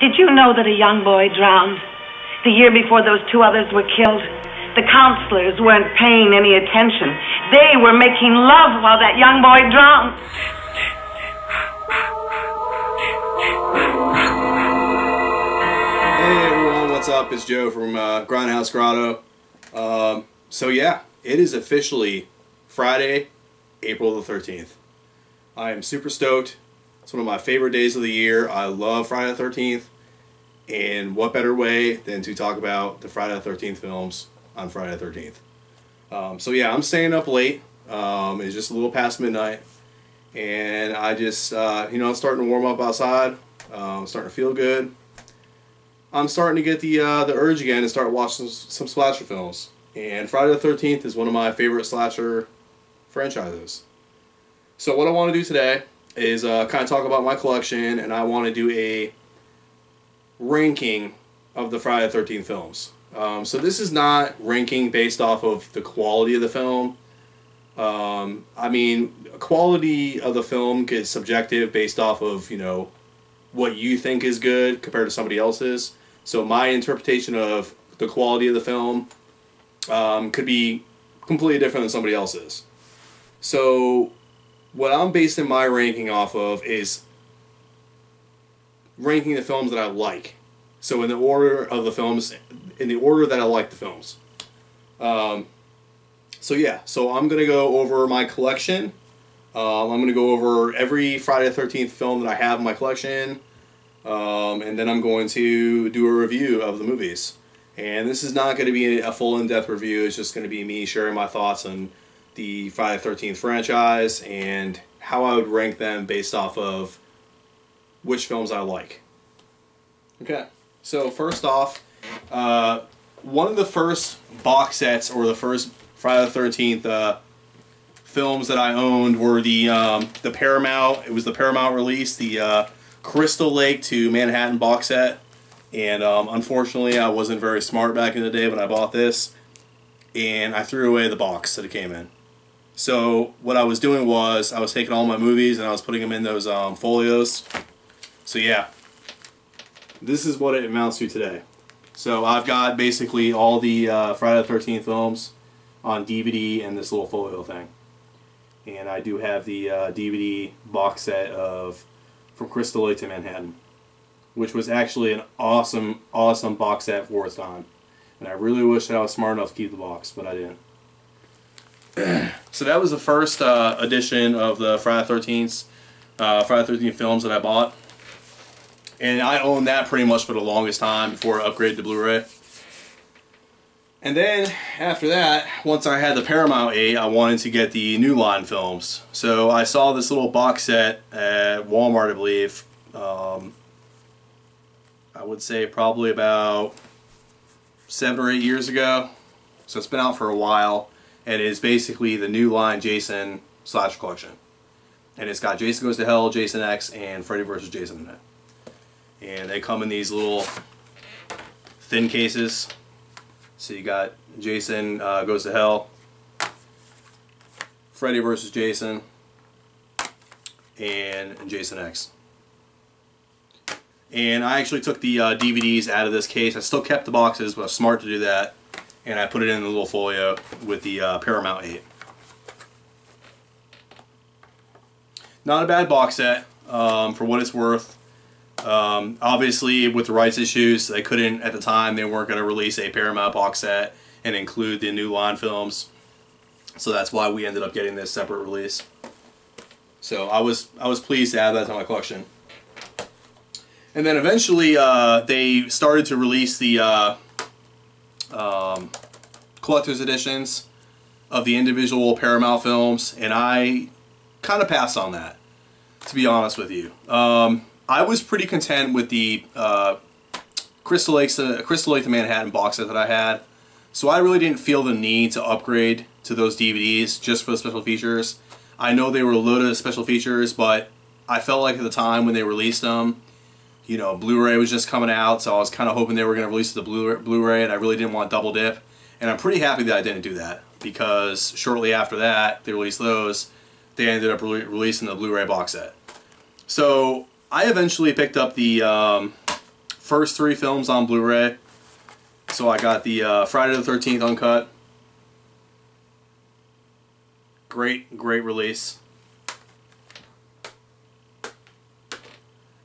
Did you know that a young boy drowned the year before those two others were killed? The counselors weren't paying any attention. They were making love while that young boy drowned. Hey everyone, what's up? It's Joe from Grindhouse Grotto. So yeah, it is officially Friday, April the 13th. I am super stoked. It's one of my favorite days of the year. I love Friday the 13th. And what better way than to talk about the Friday the 13th films on Friday the 13th. So yeah, I'm staying up late. It's just a little past midnight. And I just, I'm starting to warm up outside. I'm starting to feel good. I'm starting to get the urge again to start watching some slasher films. And Friday the 13th is one of my favorite slasher franchises. So what I want to do today is kind of talk about my collection, and I want to do a ranking of the Friday the 13th films. So this is not ranking based off of the quality of the film. I mean, quality of the film is subjective based off of, what you think is good compared to somebody else's. So my interpretation of the quality of the film could be completely different than somebody else's. So what I'm basing my ranking off of is ranking the films that I like. So in the order of the films, in the order that I like the films. So yeah, so I'm going to go over my collection. I'm going to go over every Friday the 13th film that I have in my collection. And then I'm going to do a review of the movies. And this is not going to be a full in-depth review. It's just going to be me sharing my thoughts on the Friday the 13th franchise and how I would rank them based off of which films I like. Okay, so first off, one of the first box sets, or the first Friday the 13th films that I owned were the Paramount. It was the Paramount release, the Crystal Lake to Manhattan box set. And unfortunately, I wasn't very smart back in the day when I bought this, and I threw away the box that it came in. So what I was doing was I was taking all my movies and I was putting them in those folios. So yeah, this is what it amounts to today. So I've got basically all the Friday the 13th films on DVD and this little folio thing. And I do have the DVD box set of From Crystal Lake to Manhattan, which was actually an awesome box set for its time. And I really wish that I was smart enough to keep the box, but I didn't. So that was the first edition of the Friday the 13th films that I bought. And I owned that pretty much for the longest time before I upgraded to Blu-ray. And then after that, once I had the Paramount 8, I wanted to get the New Line films. So I saw this little box set at Walmart, I believe. I would say probably about 7 or 8 years ago. So it's been out for a while. And it is basically the New Line Jason slasher collection. And it's got Jason Goes to Hell, Jason X, and Freddy vs. Jason in it. And they come in these little thin cases. So you got Jason Goes to Hell, Freddy vs. Jason, and Jason X. And I actually took the DVDs out of this case. I still kept the boxes, but I was smart to do that. And I put it in the little folio with the Paramount 8. Not a bad box set for what it's worth. Obviously, with the rights issues, they couldn't, at the time, they weren't going to release a Paramount box set and include the New Line films. So that's why we ended up getting this separate release. So I was pleased to add that to my collection. And then eventually, they started to release the collector's editions of the individual Paramount films, and I kind of passed on that, to be honest with you. I was pretty content with the Crystal Lake to Manhattan box set that I had, so I really didn't feel the need to upgrade to those DVDs just for the special features. I know they were loaded with special features, but I felt like at the time when they released them, Blu-ray was just coming out, so I was kind of hoping they were going to release the Blu-ray, and I really didn't want double dip. And I'm pretty happy that I didn't do that, because shortly after that, they released those, they ended up releasing the Blu-ray box set. So I eventually picked up the first 3 films on Blu-ray. So I got the Friday the 13th uncut. Great release.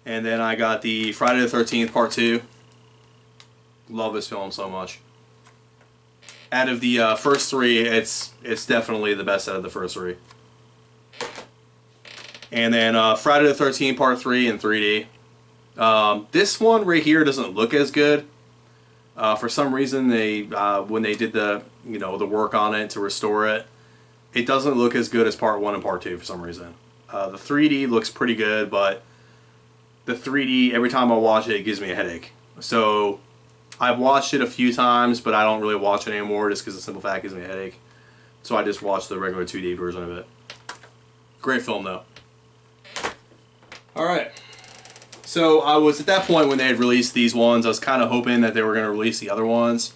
And then I got the Friday the 13th Part 2. Love this film so much. Out of the first 3, it's definitely the best out of the first 3. And then Friday the 13th Part 3 in 3D. This one right here doesn't look as good. For some reason, they when they did the the work on it to restore it, it doesn't look as good as Part 1 and Part 2 for some reason. The 3D looks pretty good, but the 3D, every time I watch it, it gives me a headache. So I've watched it a few times, but I don't really watch it anymore just because the simple fact gives me a headache. So I just watch the regular 2D version of it. Great film though. Alright. So I was at that point when they had released these ones, I was kind of hoping that they were going to release the other ones,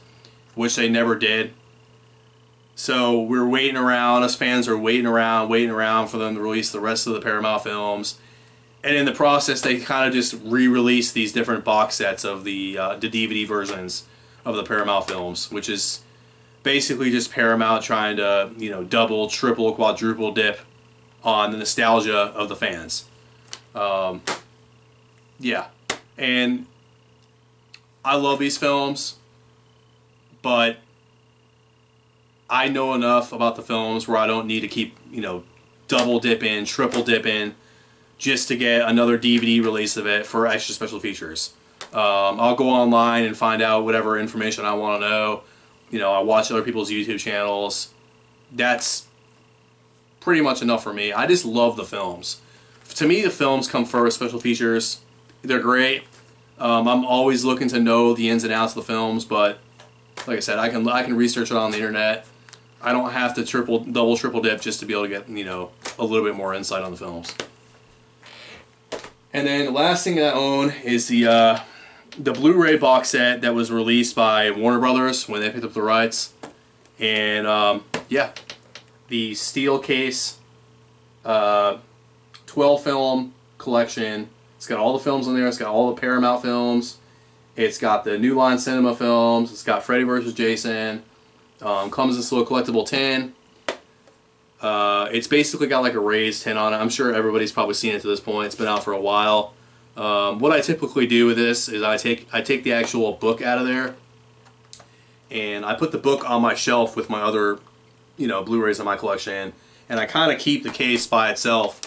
which they never did. So we're waiting around, us fans are waiting around for them to release the rest of the Paramount films. And in the process, they kind of just re-released these different box sets of the DVD versions of the Paramount films, which is basically just Paramount trying to, double, triple, quadruple dip on the nostalgia of the fans. Yeah, and I love these films, but I know enough about the films where I don't need to keep, double dipping, triple dipping, just to get another DVD release of it for extra special features. I'll go online and find out whatever information I want to know. I watch other people's YouTube channels. That's pretty much enough for me. I just love the films. To me, the films come first. Special features, they're great. I'm always looking to know the ins and outs of the films, but like I said, I can research it on the internet. I don't have to double, triple dip just to be able to get a little bit more insight on the films. And then the last thing I own is the Blu-ray box set that was released by Warner Brothers when they picked up the rights. And yeah, the steel case, 12-film collection. It's got all the films in there. It's got all the Paramount films. It's got the New Line Cinema films. It's got Freddy vs. Jason. Comes in this little collectible tin. It's basically got like a raised tin on it. I'm sure everybody's probably seen it to this point. It's been out for a while. What I typically do with this is I take the actual book out of there, and I put the book on my shelf with my other, Blu-rays in my collection, and I kind of keep the case by itself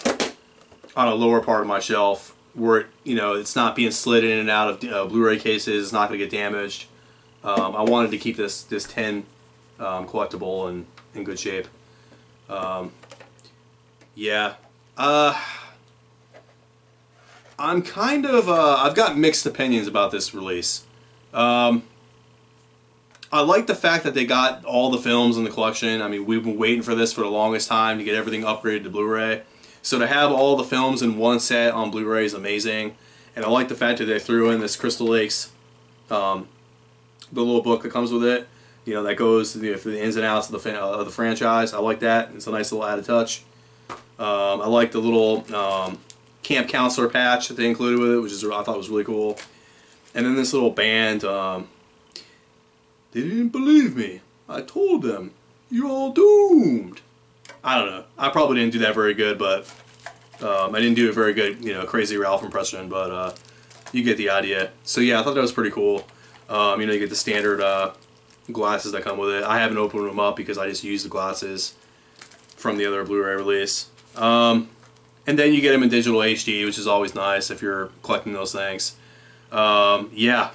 on a lower part of my shelf where it's not being slid in and out of Blu-ray cases. It's not going to get damaged. I wanted to keep this tin collectible and in good shape. Yeah. I'm kind of, I've got mixed opinions about this release. I like the fact that they got all the films in the collection. I mean, we've been waiting for this for the longest time to get everything upgraded to Blu-ray. So to have all the films in one set on Blu-ray is amazing. And I like the fact that they threw in this Crystal Lakes, the little book that comes with it. That goes through the ins and outs of the franchise. I like that. It's a nice little added touch. I like the little camp counselor patch that they included with it, which I thought was really cool. And then this little band. They didn't believe me. I told them, you're all doomed. I don't know. I probably didn't do that very good, but I didn't do a very good, Crazy Ralph impression. But you get the idea. So yeah, I thought that was pretty cool. You get the standard glasses that come with it. I haven't opened them up because I just used the glasses from the other Blu-ray release. And then you get them in digital HD, which is always nice if you're collecting those things. Yeah,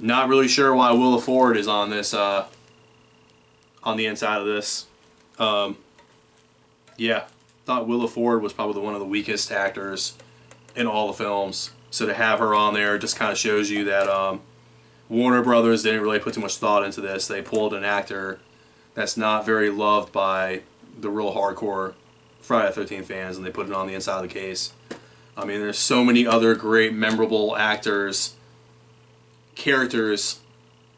not really sure why Willa Ford is on this, on the inside of this. Yeah, thought Willa Ford was probably one of the weakest actors in all the films. So to have her on there just kind of shows you that Warner Brothers didn't really put too much thought into this. They pulled an actor that's not very loved by the real hardcore Friday the 13th fans, and they put it on the inside of the case. I mean, there's so many other great, memorable characters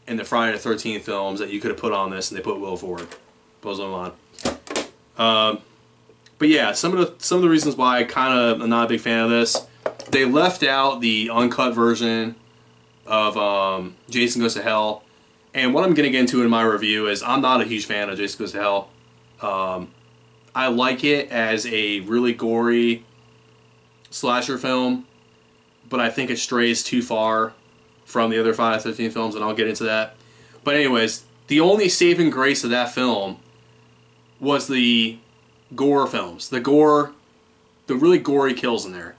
in the Friday the 13th films that you could have put on this, and they put Willa Ford. Blows my mind. But yeah, some of the reasons why I kind of am not a big fan of this, they left out the uncut version of Jason Goes to Hell. And what I'm going to get into in my review is I'm not a huge fan of Jason Goes to Hell. I like it as a really gory slasher film, but I think it strays too far from the other Friday the 13th films, and I'll get into that. But anyways, the only saving grace of that film was the gore films. The really gory kills in there.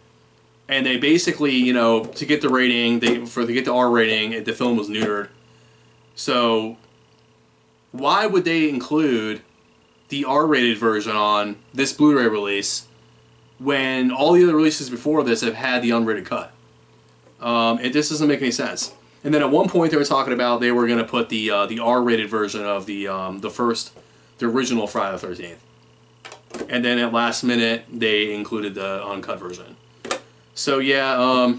And they basically, you know, to get the rating, to get the R rating, the film was neutered. So why would they include the R-rated version on this Blu-ray release when all the other releases before this have had the unrated cut? It just doesn't make any sense. And then at one point they were talking about they were going to put the R-rated version of the original Friday the 13th, and then at last minute they included the uncut version. So yeah,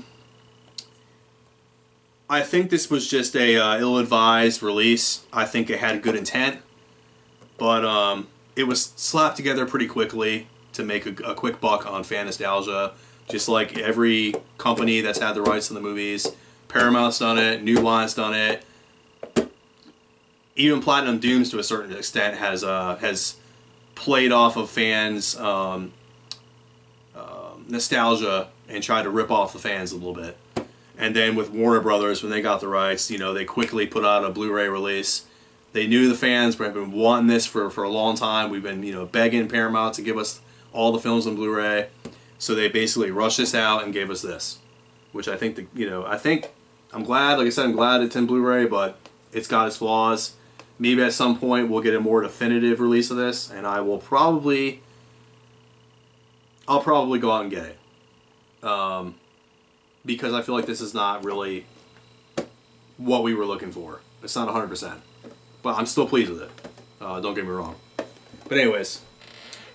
I think this was just a ill-advised release. I think it had good intent, but it was slapped together pretty quickly to make a quick buck on fan nostalgia, just like every company that's had the rights to the movies. Paramount's done it, New Line's done it, even Platinum Dooms to a certain extent has played off of fans' nostalgia and tried to rip off the fans a little bit. And then with Warner Brothers, when they got the rights, you know, they quickly put out a Blu-ray release. They knew the fans have been wanting this for a long time. We've been, you know, begging Paramount to give us all the films on Blu-ray. So they basically rushed this out and gave us this, which I think, I'm glad, like I said, I'm glad it's in Blu-ray, but it's got its flaws. Maybe at some point we'll get a more definitive release of this, and I'll probably go out and get it. Because I feel like this is not really what we were looking for. It's not 100%. But I'm still pleased with it. Don't get me wrong. But anyways,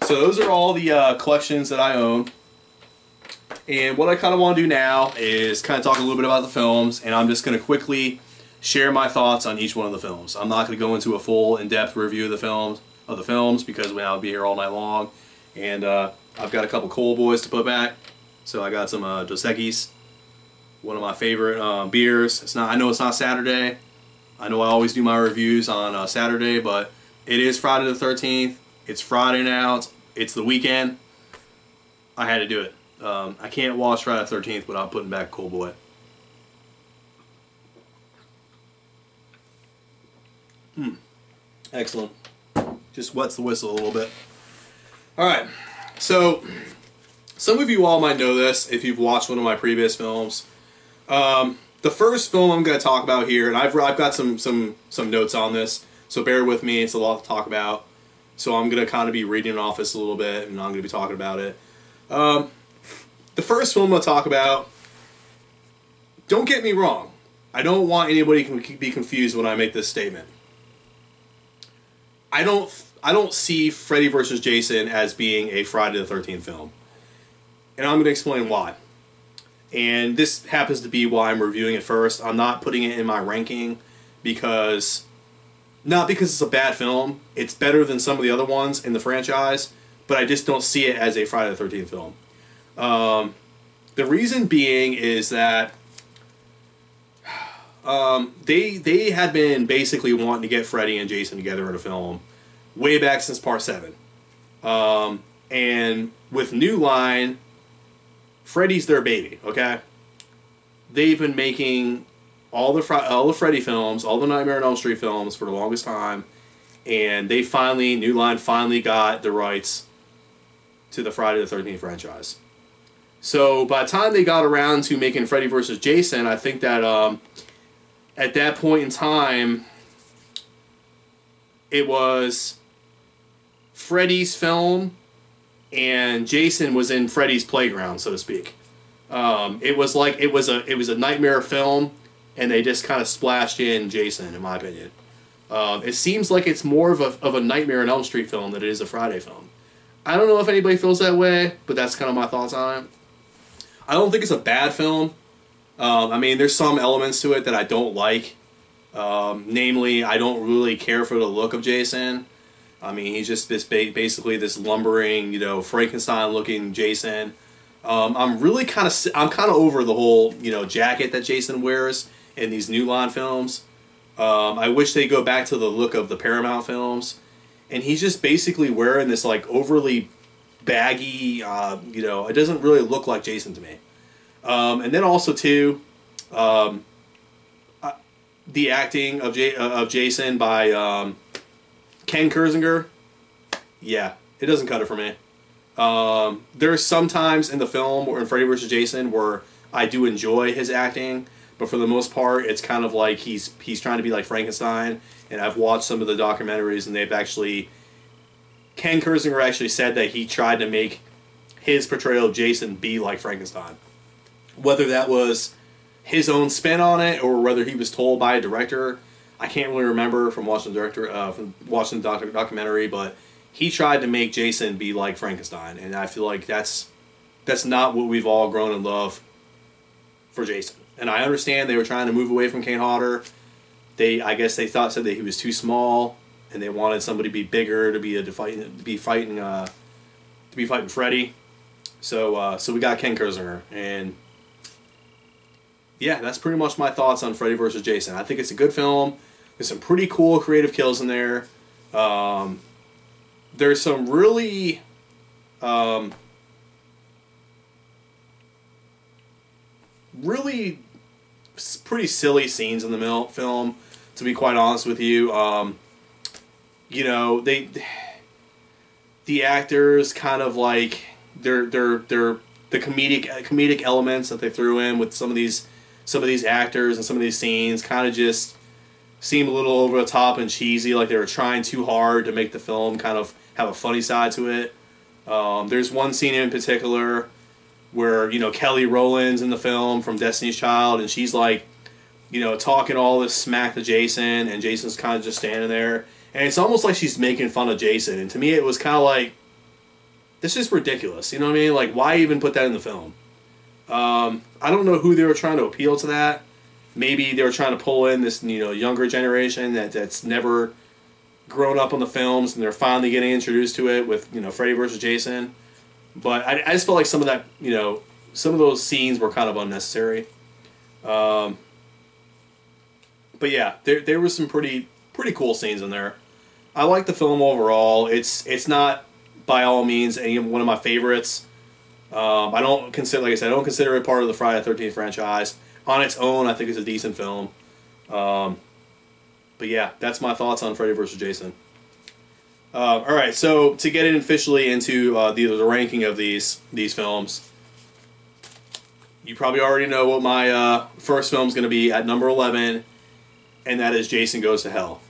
so those are all the collections that I own. And what I kind of want to do now is kind of talk a little bit about the films, and I'm just going to quickly share my thoughts on each one of the films. I'm not going to go into a full in-depth review of the films because I'll be here all night long. And I've got a couple Coal Boys to put back. So I got some Dos Equis, one of my favorite beers. I know it's not Saturday. I know I always do my reviews on Saturday, but it is Friday the 13th. It's Friday now. It's the weekend. I had to do it. I can't watch Friday the 13th without putting back Coal Boy. Excellent. Just wets the whistle a little bit. Alright, so some of you all might know this if you've watched one of my previous films. The first film I'm going to talk about here, and I've got some notes on this, so bear with me, it's a lot to talk about. So I'm going to kind of be reading off this a little bit, and I'm going to be talking about it. The first film I'll talk about, don't get me wrong, I don't want anybody to be confused when I make this statement. I don't see Freddy vs. Jason as being a Friday the 13th film. And I'm going to explain why. And this happens to be why I'm reviewing it first. I'm not putting it in my ranking because, not because it's a bad film. It's better than some of the other ones in the franchise, but I just don't see it as a Friday the 13th film. The reason being is that they had been basically wanting to get Freddy and Jason together in a film way back since Part 7. And with New Line, Freddy's their baby, okay? They've been making all the Freddy films, all the Nightmare on Elm Street films for the longest time, and New Line finally got the rights to the Friday the 13th franchise. So by the time they got around to making Freddy vs. Jason, I think that at that point in time, it was Freddy's film, and Jason was in Freddy's playground, so to speak. It was a nightmare film, and they just kind of splashed in Jason, in my opinion. It seems like it's more of a Nightmare on Elm Street film than it is a Friday film. I don't know if anybody feels that way, but that's kind of my thoughts on it. I don't think it's a bad film. I mean, there's some elements to it that I don't like. Namely, I don't really care for the look of Jason. I mean, he's just basically this lumbering, Frankenstein-looking Jason. I'm kind of over the whole, you know, jacket that Jason wears in these New Line films. I wish they'd go back to the look of the Paramount films. And he's just basically wearing this like overly baggy, you know, it doesn't really look like Jason to me. And then also too, the acting of Jason by Ken Kersinger, yeah, it doesn't cut it for me. There's some times in the film or in Freddy vs. Jason where I do enjoy his acting, but for the most part, it's kind of like he's trying to be like Frankenstein. And I've watched some of the documentaries, and they've actually, Ken Kersinger actually said that he tried to make his portrayal of Jason be like Frankenstein. Whether that was his own spin on it or whether he was told by a director, I can't really remember from watching the documentary, but he tried to make Jason be like Frankenstein, and I feel like that's not what we've all grown in love for Jason. And I understand they were trying to move away from Kane Hodder. I guess they said that he was too small, and they wanted somebody to be bigger to be fighting Freddy. So we got Ken Kersinger, and yeah, that's pretty much my thoughts on Freddy vs. Jason. I think it's a good film. There's some pretty cool creative kills in there. There's some really really pretty silly scenes in the film, to be quite honest with you. You know, the actors kind of like they're the comedic elements that they threw in with some of these actors and some of these scenes kind of just seem a little over the top and cheesy, like they were trying too hard to make the film kind of have a funny side to it. There's one scene in particular where, you know, Kelly Rowland's in the film from Destiny's Child, and she's like, you know, talking all this smack to Jason, and Jason's kind of just standing there, and it's almost like she's making fun of Jason. And to me, it was kind of like, this is ridiculous. You know what I mean? Like, why even put that in the film? I don't know who they were trying to appeal to that. Maybe they were trying to pull in this, you know, younger generation that's never grown up on the films, and they're finally getting introduced to it with, you know, Freddy vs. Jason. But I just felt like some of that, you know, some of those scenes were kind of unnecessary. But yeah, there was some pretty cool scenes in there. I like the film overall. It's not by all means one of my favorites. I don't consider, like I said, I don't consider it part of the Friday the 13th franchise. On its own, I think it's a decent film. But yeah, that's my thoughts on Freddy vs. Jason. Alright, so to get officially into the ranking of these films, you probably already know what my first film is going to be at number 11, and that is Jason Goes to Hell.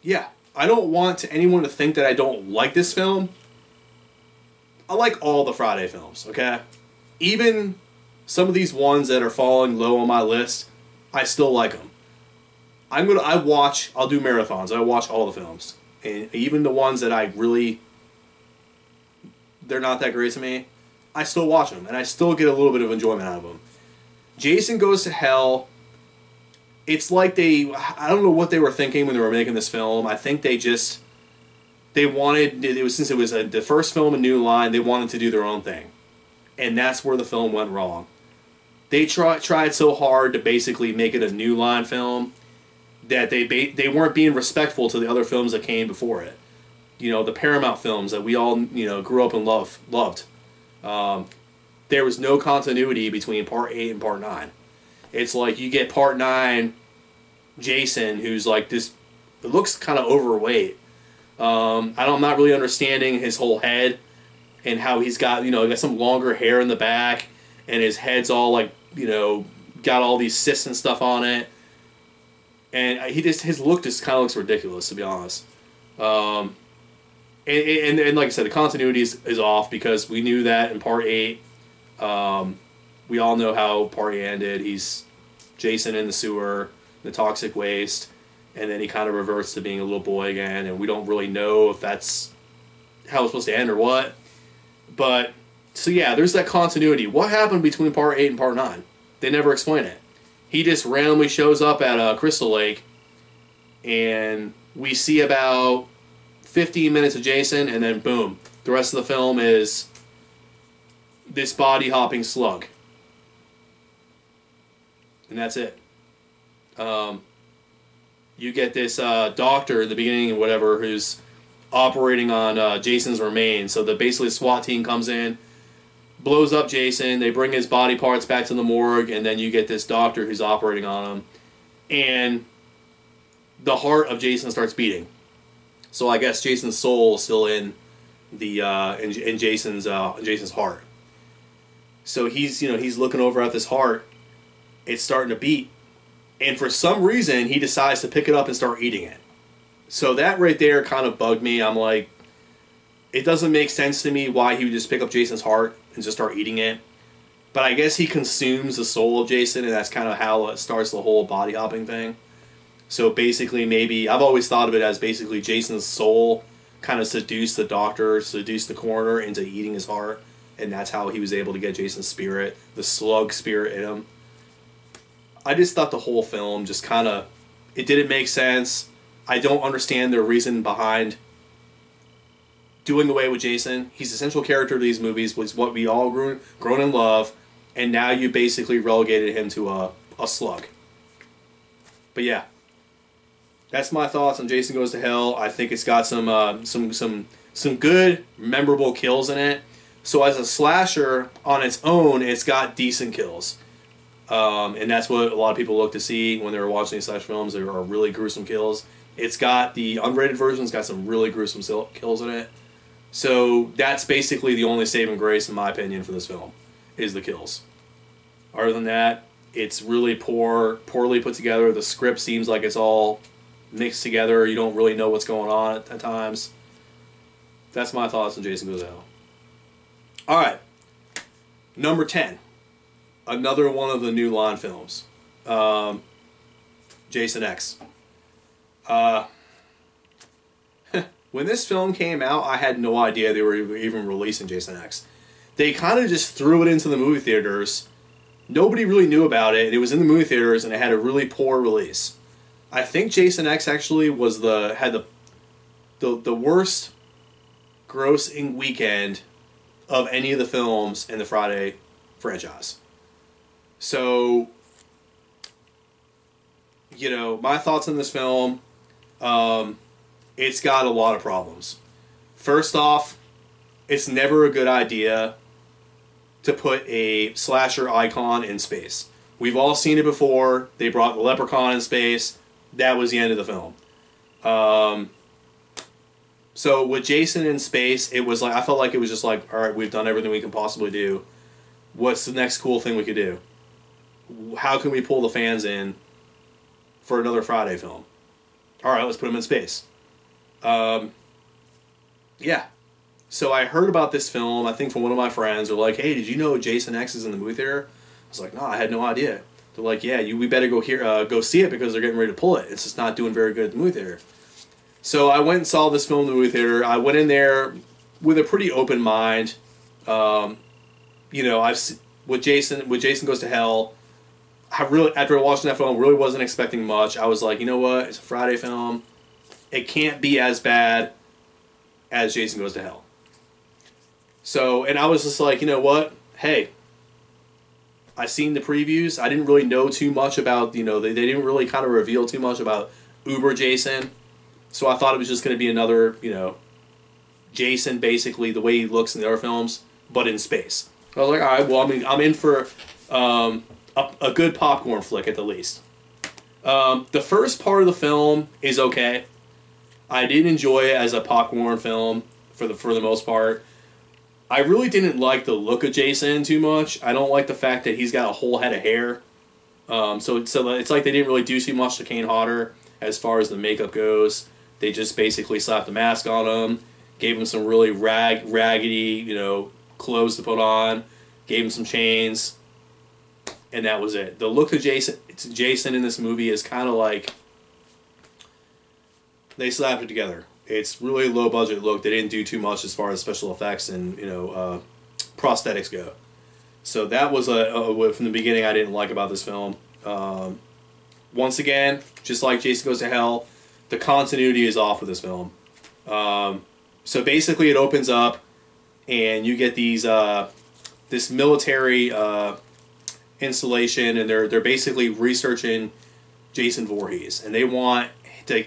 Yeah, I don't want anyone to think that I don't like this film. I like all the Friday films, okay? Even some of these ones that are falling low on my list, I still like them. I'll do marathons. I watch all the films. And even the ones that they're not that great to me, I still watch them. And I still get a little bit of enjoyment out of them. Jason Goes to Hell, it's like I don't know what they were thinking when they were making this film. I think since it was the first film in New Line, they wanted to do their own thing. And that's where the film went wrong. They tried so hard to basically make it a New Line film that they weren't being respectful to the other films that came before it. You know, the Paramount films that we all, you know, grew up and loved. There was no continuity between Part 8 and Part 9. It's like you get Part 9 Jason, who's like this, it looks kind of overweight. I'm not really understanding his whole head and how he's got, you know, he got some longer hair in the back, and his head's all like, you know, got all these cysts and stuff on it. And his look just kind of looks ridiculous, to be honest. And like I said, the continuity is off because we knew that in Part 8. We all know how Part 8 ended. He's Jason in the sewer, the toxic waste, and then he kind of reverts to being a little boy again, and we don't really know if that's how it's supposed to end or what. But, so yeah, there's that continuity. What happened between Part 8 and Part 9? They never explain it. He just randomly shows up at Crystal Lake, and we see about 15 minutes of Jason, and then boom, The rest of the film is this body-hopping slug. And that's it. You get this doctor in the beginning, or whatever, who's operating on Jason's remains. So basically the SWAT team comes in, blows up Jason, they bring his body parts back to the morgue, and then you get this doctor who's operating on him. And the heart of Jason starts beating. So I guess Jason's soul is still in the in Jason's heart. So he's looking over at this heart. It's starting to beat, and for some reason he decides to pick it up and start eating it. So that right there kind of bugged me. I'm like, it doesn't make sense to me why he would just pick up Jason's heart and just start eating it. But I guess he consumes the soul of Jason, and that's kind of how it starts the whole body hopping thing. So basically, maybe I've always thought of it as basically Jason's soul kind of seduced the doctor, seduced the coroner into eating his heart, and that's how he was able to get Jason's spirit, the slug spirit in him. I just thought the whole film just kind of, it didn't make sense. I don't understand the reason behind doing away with Jason. He's the central character of these movies, was what we all grown in love, and now you basically relegated him to a slug. But yeah, that's my thoughts on Jason Goes to Hell. I think it's got some good, memorable kills in it. So as a slasher on its own, it's got decent kills. And that's what a lot of people look to see when they were watching these slash films. There are really gruesome kills. It's got the unrated version's got some really gruesome kills in it. So that's basically the only saving grace, in my opinion, for this film, is the kills. Other than that, it's really poorly put together. The script seems like it's all mixed together. You don't really know what's going on at times. That's my thoughts on Jason Goes to Hell. Alright. Number 10. Another one of the New Line films. Jason X. When this film came out, I had no idea they were even releasing Jason X. They kind of just threw it into the movie theaters. Nobody really knew about it. It was in the movie theaters, and it had a really poor release. I think Jason X actually had the worst grossing weekend of any of the films in the Friday franchise. So, my thoughts on this film, it's got a lot of problems. First off, it's never a good idea to put a slasher icon in space. We've all seen it before. They brought the Leprechaun in space. That was the end of the film. So with Jason in space, it was like, I felt like it was just like, all right, we've done everything we can possibly do. What's the next cool thing we could do? How can we pull the fans in for another Friday film? All right, let's put them in space. Yeah. So I heard about this film, I think from one of my friends. They're like, hey, did you know Jason X is in the movie theater? I was like, no, I had no idea. They're like, yeah, we better go see it because they're getting ready to pull it. It's just not doing very good at the movie theater. So I went and saw this film in the movie theater. I went in there with a pretty open mind. With Jason Goes to Hell, after watching that film, really wasn't expecting much. I was like, you know what? It's a Friday film. It can't be as bad as Jason Goes to Hell. So, and I was just like, you know what? Hey, I seen the previews. I didn't really know too much about, they didn't really kind of reveal too much about Uber Jason. So I thought it was just going to be another, Jason, basically the way he looks in the other films, but in space. I was like, all right, well, I'm in for a good popcorn flick at the least. The first part of the film is okay. I did enjoy it as a popcorn film for the most part. I really didn't like the look of Jason too much. I don't like the fact that he's got a whole head of hair. So it's like they didn't really do too much to Kane Hodder as far as the makeup goes. They just basically slapped a mask on him, gave him some really raggedy, clothes to put on, gave him some chains, and that was it. The look of Jason in this movie is kind of like they slapped it together. It's really a low budget look. They didn't do too much as far as special effects and prosthetics go. So that was from the beginning I didn't like about this film. Once again, just like Jason Goes to Hell, the continuity is off with this film. So basically it opens up and you get these this military installation, and they're basically researching Jason Voorhees, and they want to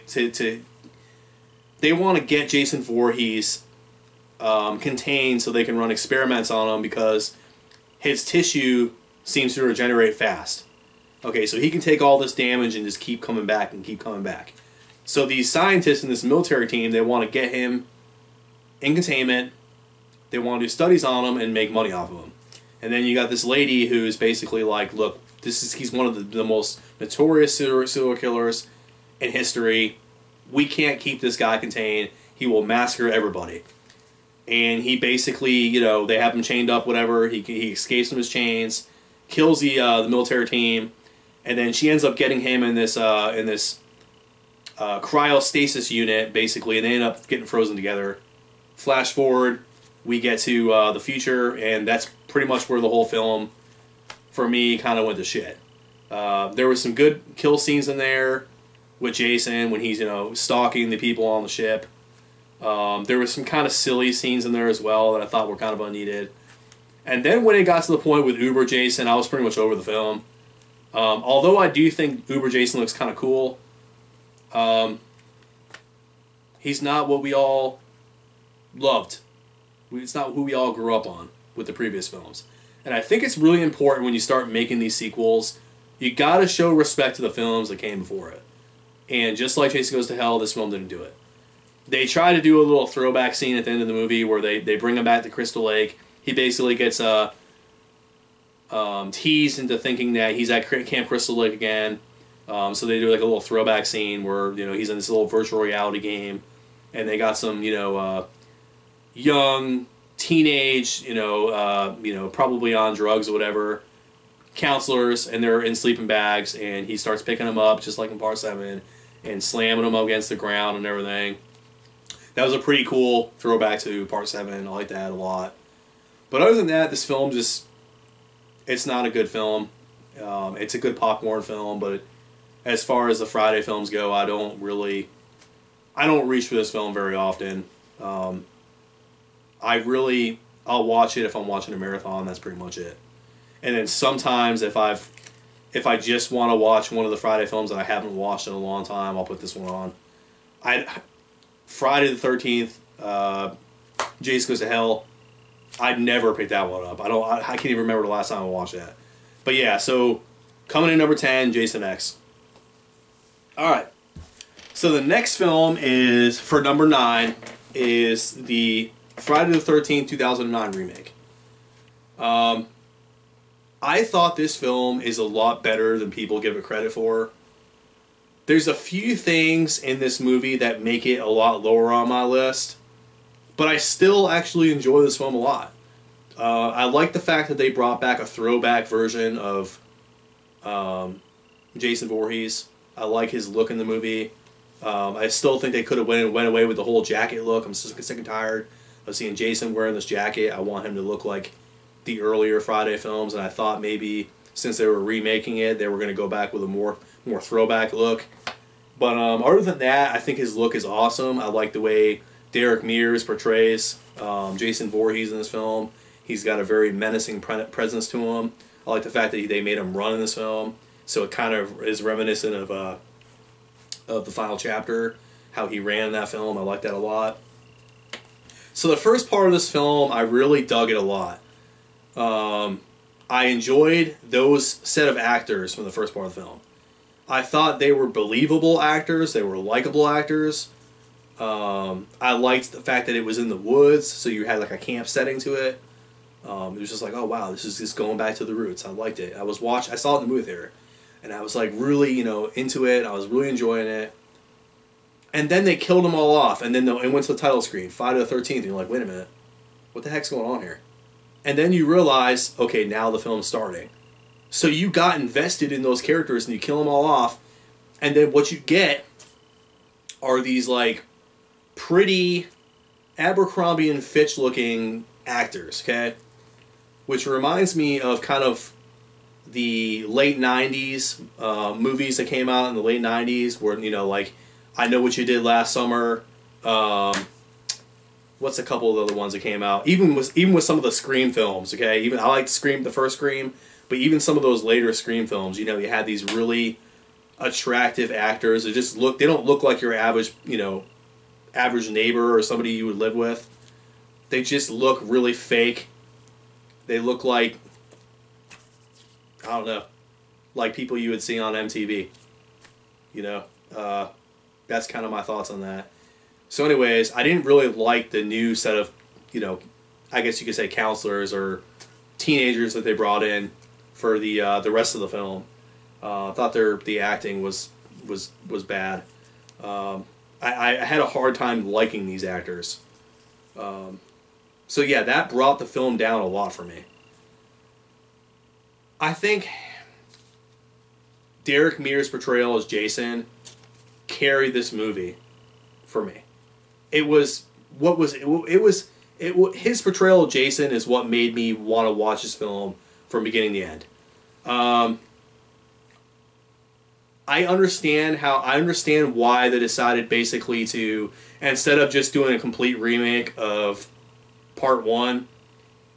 get Jason Voorhees contained so they can run experiments on him because his tissue seems to regenerate fast. Okay, so he can take all this damage and just keep coming back and keep coming back. So these scientists in this military team, they want to get him in containment. They want to do studies on him and make money off of him. And then you got this lady who's basically like, look, he's one of the most notorious serial killers in history. We can't keep this guy contained. He will massacre everybody. And he basically, you know, they have him chained up, whatever. He escapes from his chains, kills the military team, and then she ends up getting him in this cryostasis unit, basically, and they end up getting frozen together. Flash forward, we get to the future, and that's pretty much where the whole film, for me, kind of went to shit. There was some good kill scenes in there with Jason when he's, you know, stalking the people on the ship. There was some kind of silly scenes in there as well that I thought were kind of unneeded. And then when it got to the point with Uber Jason, I was pretty much over the film. Although I do think Uber Jason looks kind of cool, he's not what we all loved. It's not who we all grew up on with the previous films. And I think it's really important when you start making these sequels, you gotta show respect to the films that came before it. And just like Jason Goes to Hell, this film didn't do it. They try to do a little throwback scene at the end of the movie where they bring him back to Crystal Lake. He basically gets teased into thinking that he's at Camp Crystal Lake again. So they do like a little throwback scene where, you know, he's in this little virtual reality game, and they got some, you know, young teenage, probably on drugs or whatever, counselors, and they're in sleeping bags, and he starts picking them up just like in Part 7 and slamming them up against the ground and everything. That was a pretty cool throwback to Part 7. I like that a lot. But other than that, this film just, it's not a good film. It's a good popcorn film, but as far as the Friday films go, I don't reach for this film very often. I'll watch it if I'm watching a marathon. That's pretty much it. And then sometimes if I just want to watch one of the Friday films that I haven't watched in a long time, I'll put this one on. Friday the 13th, Jason Goes to Hell, I'd never pick that one up. I can't even remember the last time I watched that. But yeah, so coming in number 10, Jason X. Alright. So the next film is, for number 9, is the Friday the 13th, 2009 remake. I thought this film is a lot better than people give it credit for. There's a few things in this movie that make it a lot lower on my list, but I still actually enjoy this film a lot. I like the fact that they brought back a throwback version of Jason Voorhees. I like his look in the movie. I still think they could have went away with the whole jacket look. I'm sick and tired of seeing Jason wearing this jacket. I want him to look like the earlier Friday films, and I thought maybe since they were remaking it, they were going to go back with a more throwback look. But other than that, I think his look is awesome. I like the way Derek Mears portrays Jason Voorhees in this film. He's got a very menacing presence to him. I like the fact that they made him run in this film, so it kind of is reminiscent of the final chapter, how he ran in that film. I like that a lot. So the first part of this film, I really dug it a lot. I enjoyed those set of actors from the first part of the film. I thought they were believable actors. They were likable actors. I liked the fact that it was in the woods, so you had like a camp setting to it. It was just like, oh wow, this is just going back to the roots. I liked it. I saw it in the movie theater, and I was like really, into it. I was really enjoying it. And then they killed them all off, and then it went to the title screen, Friday the 13th, and you're like, wait a minute, what the heck's going on here? And then you realize, okay, now the film's starting. So you got invested in those characters, and you kill them all off, and then what you get are these, like, pretty Abercrombie and Fitch-looking actors, okay? Which reminds me of kind of the late 90s movies that came out in the late 90s, where, like, I Know What You Did Last Summer, what what's a couple of the other ones that came out? Even with some of the Scream films, okay? Even I like Scream, the first Scream, but even some of those later Scream films, you know, you had these really attractive actors. They don't look like your average, you know, average neighbor or somebody you would live with. They just look really fake. They look like, I don't know, like people you would see on MTV. You know, that's kind of my thoughts on that. So anyways, I didn't really like the new set of, you know, I guess you could say counselors or teenagers that they brought in for the rest of the film. I thought the acting was bad. I had a hard time liking these actors. So yeah, that brought the film down a lot for me. I think Derek Mears' portrayal as Jason carried this movie for me. His portrayal of Jason is what made me want to watch this film from beginning to end. I understand why they decided basically to, instead of just doing a complete remake of Part 1,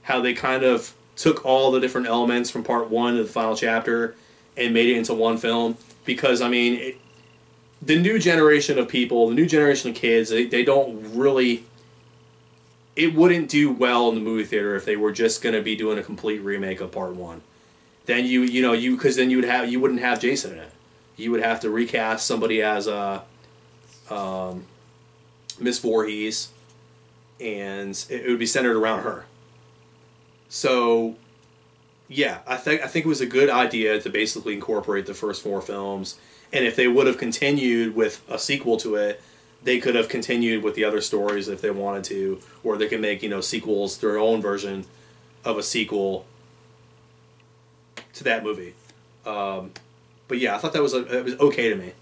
how they kind of took all the different elements from Part 1 to the final chapter and made it into one film. Because, I mean, the new generation of people, the new generation of kids, they don't really... It wouldn't do well in the movie theater if they were just going to be doing a complete remake of Part 1. Then because then you wouldn't have Jason in it. You would have to recast somebody as Miss Voorhees, and it would be centered around her. So, yeah, I think it was a good idea to basically incorporate the first 4 films. And if they would have continued with a sequel to it, they could have continued with the other stories if they wanted to, or they could make, you know, sequels, their own version of a sequel to that movie. But yeah, I thought it was okay to me.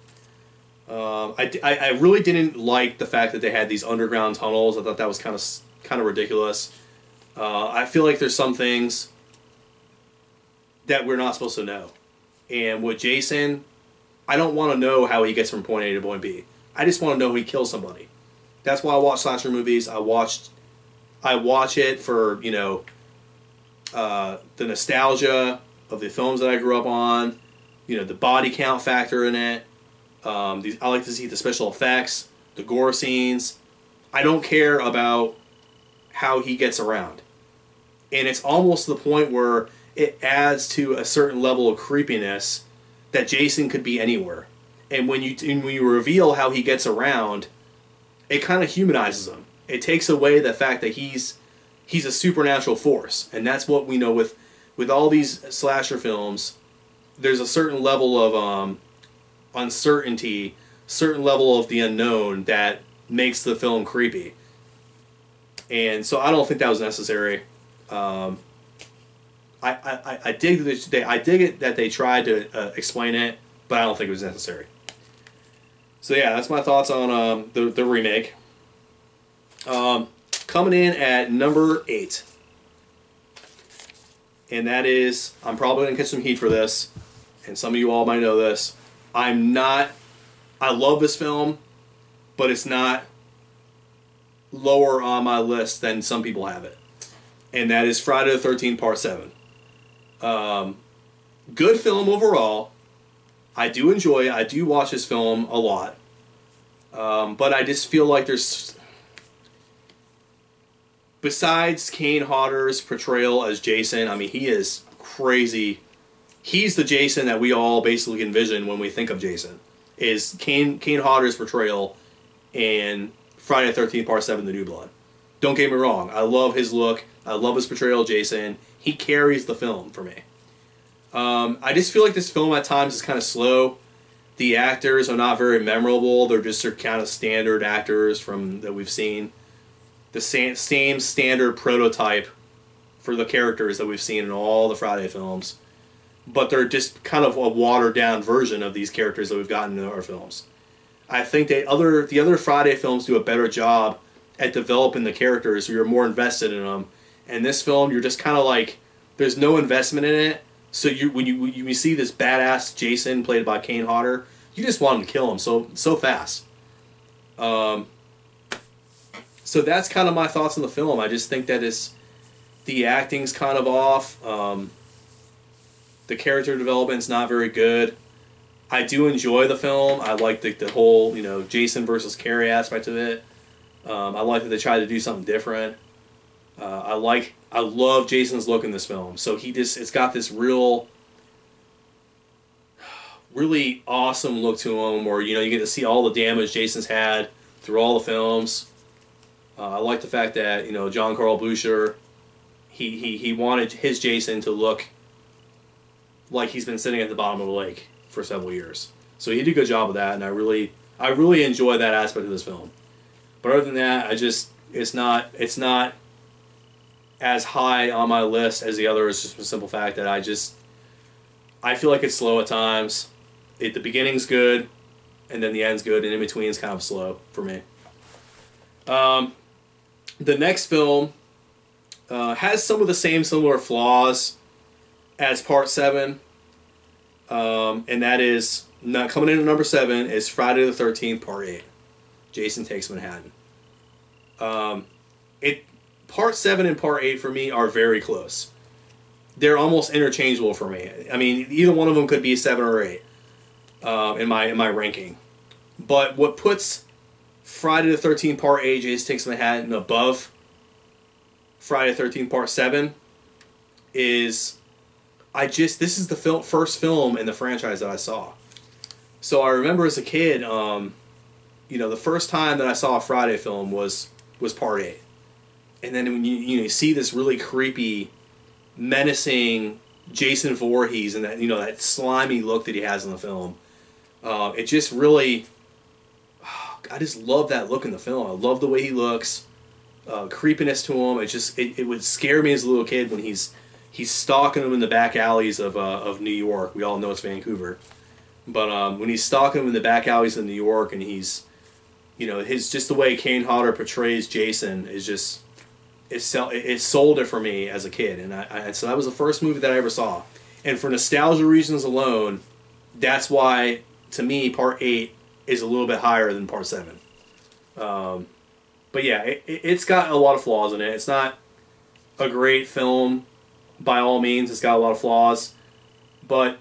I really didn't like the fact that they had these underground tunnels. I thought that was kind of ridiculous. I feel like there's some things that we're not supposed to know. And with Jason, I don't want to know how he gets from point A to point B. I just want to know he kills somebody. That's why I watch slasher movies. I watch it for, you know, the nostalgia of the films that I grew up on. You know, the body count factor in it. I like to see the special effects, the gore scenes. I don't care about how he gets around. And it's almost to the point where it adds to a certain level of creepiness that Jason could be anywhere. And when you reveal how he gets around, it kind of humanizes him. It takes away the fact that he's a supernatural force. And that's what we know with all these slasher films. There's a certain level of uncertainty, certain level of the unknown that makes the film creepy. And so I don't think that was necessary. I dig it that they tried to explain it, but I don't think it was necessary. So yeah, that's my thoughts on the remake. Coming in at number 8. And that is, I'm probably going to get some heat for this, and some of you all might know this. I love this film, but it's not lower on my list than some people have it. And that is Friday the 13th Part 7. Good film overall. I do enjoy it. I do watch this film a lot. But I just feel like there's... Besides Kane Hodder's portrayal as Jason, I mean, he is crazy. He's the Jason that we all basically envision when we think of Jason. Is Kane Hodder's portrayal in Friday the 13th Part 7, The New Blood. Don't get me wrong. I love his look. I love his portrayal of Jason. He carries the film for me. I just feel like this film at times is kind of slow. The actors are not very memorable. They're just kind of standard actors that we've seen. The same standard prototype for the characters that we've seen in all the Friday films. But they're just kind of a watered-down version of these characters that we've gotten in our films. I think the other Friday films do a better job at developing the characters, so you're more invested in them. And this film, you're just kind of like, there's no investment in it. So when you see this badass Jason played by Kane Hodder, you just want him to kill him so fast. So that's kind of my thoughts on the film. I just think that the acting's kind of off. The character development's not very good. I do enjoy the film. I like the whole, Jason versus Carrie aspect of it. I like that they tried to do something different. I love Jason's look in this film. So it's got this really awesome look to him, where you get to see all the damage Jason's had through all the films. I like the fact that John Carl Boucher, he wanted his Jason to look like he's been sitting at the bottom of the lake for several years. So he did a good job of that, and I really enjoy that aspect of this film. But other than that, it's not as high on my list as the other. It's just a simple fact that I feel like it's slow at times. The beginning's good, and then the end's good, and in between is kind of slow for me. The next film has some of the similar flaws as Part 7, and that is, not coming in at number 7, is Friday the 13th Part 8, Jason Takes Manhattan. Part 7 and Part 8 for me are very close. They're almost interchangeable for me. I mean, either one of them could be 7 or 8 in my ranking. But what puts Friday the 13th Part 8, Jason Takes Manhattan, above Friday the 13th Part 7 is this is the first film in the franchise that I saw. So I remember as a kid, the first time that I saw a Friday film was Part 8. And then when you see this really creepy, menacing Jason Voorhees and that slimy look that he has in the film, it just really, I just love that look in the film. I love the way he looks, creepiness to him. It would scare me as a little kid when he's stalking him in the back alleys of New York. We all know it's Vancouver, but when he's stalking him in the back alleys of New York, and he's, just the way Kane Hodder portrays Jason is just, it sold it for me as a kid, and so that was the first movie that I ever saw, and for nostalgia reasons alone, that's why to me Part 8 is a little bit higher than Part 7. But yeah, it's got a lot of flaws in it. It's not a great film by all means. It's got a lot of flaws, but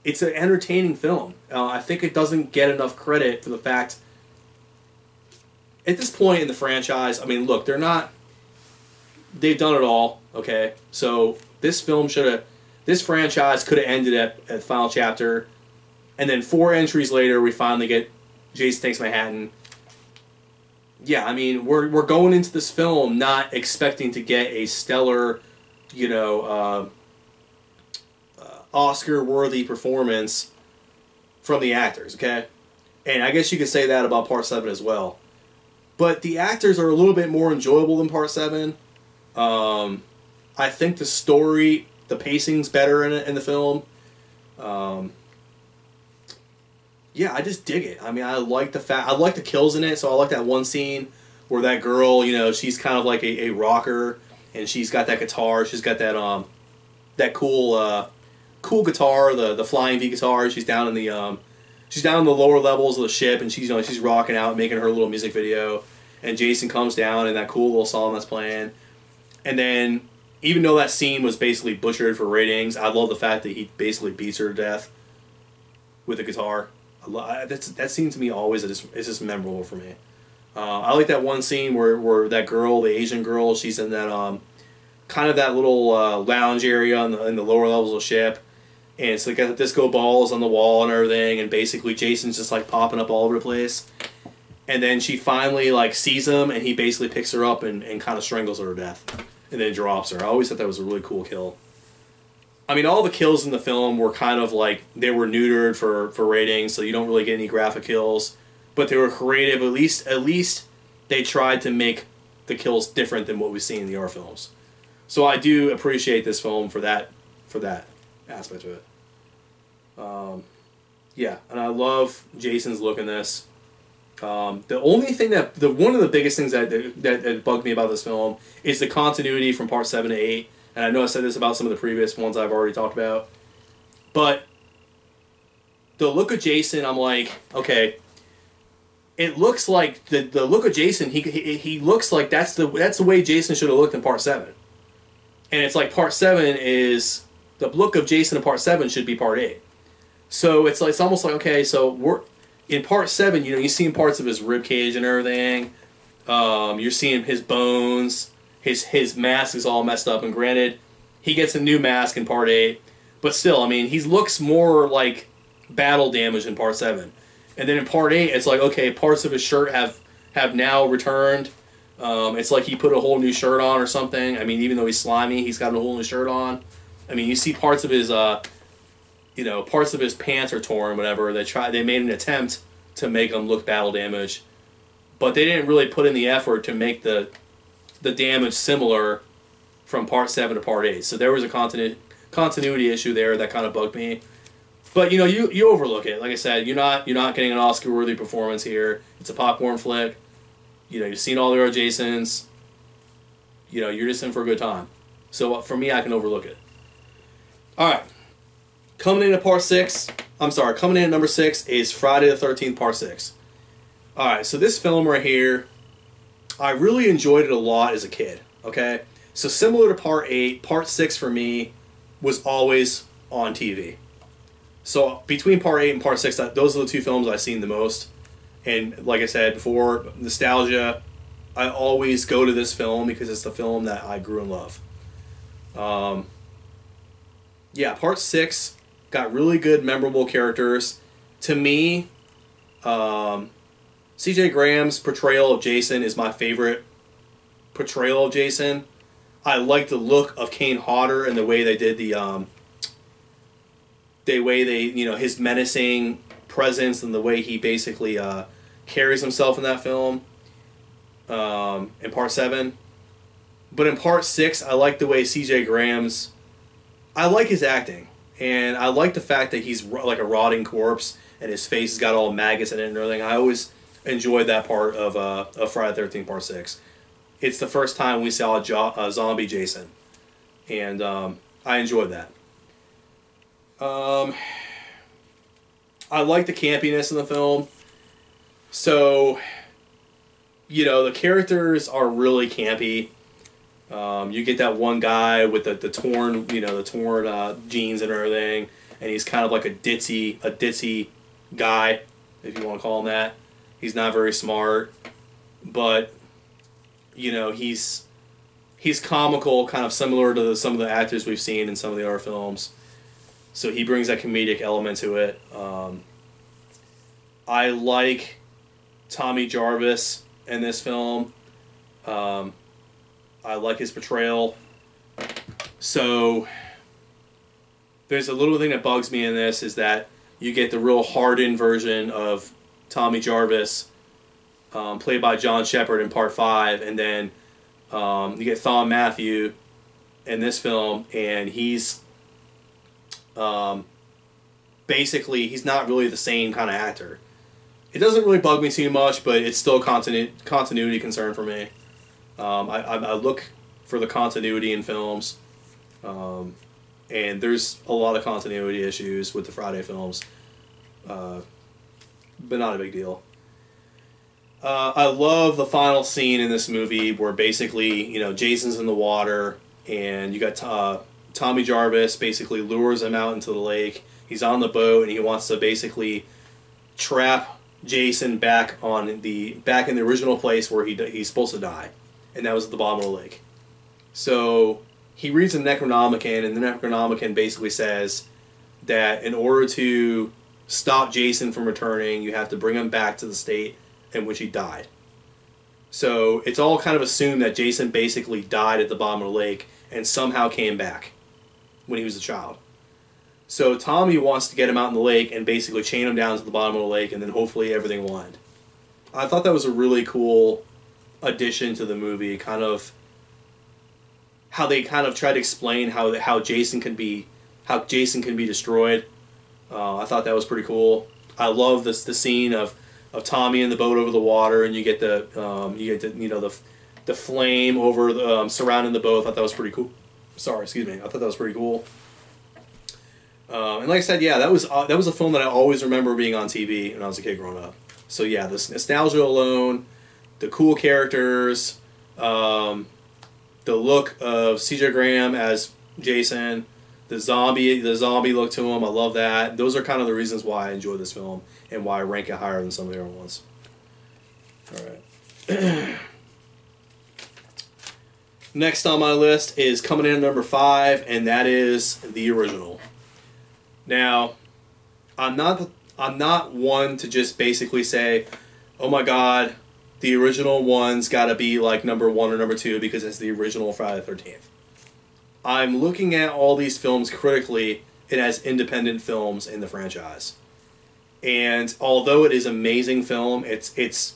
it's an entertaining film. I think it doesn't get enough credit for the fact, at this point in the franchise, I mean, look, they've done it all, okay? So this franchise could have ended at final chapter, and then 4 entries later, we finally get Jason Takes Manhattan. Yeah, I mean, we're going into this film not expecting to get a stellar, Oscar-worthy performance from the actors, okay? And I guess you could say that about Part 7 as well. But the actors are a little bit more enjoyable than Part 7. I think the story, the pacing's better in the film. Yeah, I just dig it. I mean, I like the kills in it. So I like that one scene where that girl, she's kind of like a rocker, and she's got that guitar. She's got that cool guitar, the flying V guitar. She's down in the lower levels of the ship, and she's rocking out, making her little music video. And Jason comes down, and that cool little song that's playing. And then, even though that scene was basically butchered for ratings, I love the fact that he basically beats her to death with the guitar. That scene to me always is just memorable for me. I like that one scene where that girl, the Asian girl, she's in that kind of that little lounge area in the lower levels of the ship, and it's like got the disco balls on the wall and everything, and basically Jason's just like popping up all over the place. And then she finally sees him, and he basically picks her up and kind of strangles her to death, and then drops her. I always thought that was a really cool kill. I mean, all the kills in the film were kind of they were neutered for ratings, so you don't really get any graphic kills. But they were creative. At least they tried to make the kills different than what we've seen in the horror films. So I do appreciate this film for that aspect of it. Yeah, and I love Jason's look in this. The only thing one of the biggest things that bugged me about this film is the continuity from Part 7 to 8. And I know I said this about some of the previous ones I've already talked about. But the look of Jason, I'm like, okay, it looks like the look of Jason. He looks like that's the way Jason should have looked in Part 7. And it's like Part 7 is the look of Jason in Part 7 should be Part 8. So it's almost like, okay, so we're in Part 7. You know, you're seeing parts of his rib cage and everything. You're seeing his bones. His mask is all messed up. And granted, he gets a new mask in Part 8, but still, I mean, he looks more like battle damage in Part 7. And then in Part 8, it's like, okay, parts of his shirt have now returned. It's like he put a whole new shirt on or something. I mean, even though he's slimy, he's got a whole new shirt on. I mean, you see parts of his, parts of his pants are torn, whatever. They made an attempt to make him look battle damage, but they didn't really put in the effort to make the damage similar from Part 7 to Part 8. So there was a continuity issue there that kind of bugged me. But you overlook it. Like I said, you're not getting an Oscar-worthy performance here. It's a popcorn flick. You've seen all the other Jasons. You're just in for a good time. So for me, I can overlook it. All right, coming in at number 6 is Friday the 13th Part 6. All right, so this film right here, I really enjoyed it a lot as a kid. Okay, so similar to Part 8, Part 6 for me was always on TV. So between Part 8 and Part 6, those are the two films I've seen the most. And like I said before, nostalgia, I always go to this film because it's the film that I grew in love. Yeah, Part 6 got really good, memorable characters. To me, C.J. Graham's portrayal of Jason is my favorite portrayal of Jason. I like the look of Kane Hodder and the way they did his menacing presence and the way he basically carries himself in that film in Part 7. But in Part 6, I like the way C.J. Graham's... I like his acting. And I like the fact that he's like a rotting corpse and his face has got all maggots in it and everything. I always enjoyed that part of Friday the 13th Part 6. It's the first time we saw a zombie Jason. And I enjoyed that. I like the campiness in the film. So, the characters are really campy. You get that one guy with the torn jeans and everything, and he's kind of like a ditzy guy, if you want to call him that. He's not very smart, but he's comical, kind of similar to some of the actors we've seen in some of the other films. So he brings that comedic element to it. I like Tommy Jarvis in this film. I like his portrayal. So there's a little thing that bugs me in this is that you get the real hardened version of Tommy Jarvis, played by John Shepard in Part 5, and then you get Thom Matthew in this film, and he's basically, he's not really the same kind of actor. It doesn't really bug me too much, but it's still a continuity concern for me. I look for the continuity in films, and there's a lot of continuity issues with the Friday films, but not a big deal. I love the final scene in this movie where basically, Jason's in the water, and you got Tommy Jarvis basically lures him out into the lake. He's on the boat, and he wants to basically trap Jason back in the original place where he's supposed to die, and that was at the bottom of the lake. So he reads the Necronomicon, and the Necronomicon basically says that in order to stop Jason from returning, you have to bring him back to the state in which he died. So it's all kind of assumed that Jason basically died at the bottom of the lake and somehow came back when he was a child. So Tommy wants to get him out in the lake and basically chain him down to the bottom of the lake, and then hopefully everything will end. I thought that was a really cool addition to the movie, kind of how they kind of try to explain how Jason can be destroyed. I thought that was pretty cool. I love the scene of Tommy in the boat over the water, and you get the flame over surrounding the boat. I thought that was pretty cool. I thought that was pretty cool. And like I said, yeah, that was a film that I always remember being on TV when I was a kid growing up. So yeah, this nostalgia alone, the cool characters, the look of C.J. Graham as Jason, the zombie look to him, I love that. Those are kind of the reasons why I enjoy this film and why I rank it higher than some of the other ones. All right. Next on my list is coming in at number 5, and that is the original. Now, I'm not one to just basically say, oh my god, the original one's got to be like number 1 or number 2 because it's the original Friday the 13th. I'm looking at all these films critically and as independent films in the franchise. And although it is an amazing film, it's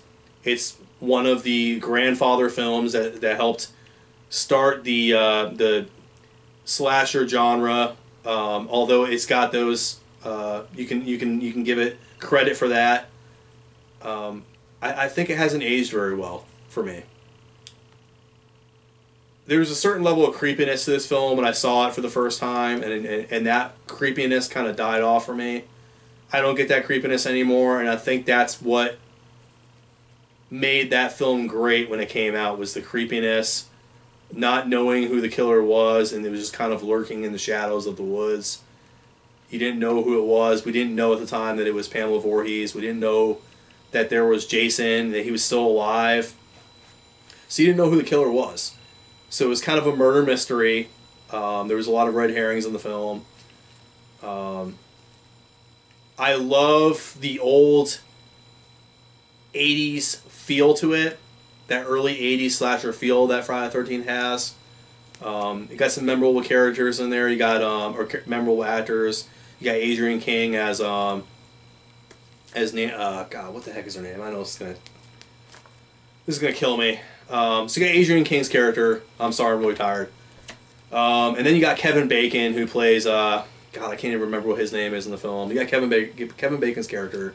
one of the grandfather films that helped start the slasher genre. Although it's got those, you can give it credit for that. I think it hasn't aged very well for me. There's a certain level of creepiness to this film when I saw it for the first time, and that creepiness kind of died off for me. I don't get that creepiness anymore, and I think that's what made that film great when it came out, was the creepiness, not knowing who the killer was, and it was just kind of lurking in the shadows of the woods. You didn't know who it was. We didn't know at the time that it was Pamela Voorhees. We didn't know that there was Jason, that he was still alive. So you didn't know who the killer was. So it was kind of a murder mystery. There was a lot of red herrings in the film. I love the old 80s feel to it. That early 80s slasher feel that Friday the 13th has. You got some memorable characters in there. You got memorable actors. You got Adrienne King as God, what the heck is her name? I know this is gonna kill me. So you got Adrienne King's character. I'm sorry, I'm really tired. And then you got Kevin Bacon, who plays God, I can't even remember what his name is in the film. You got Kevin Bacon's character.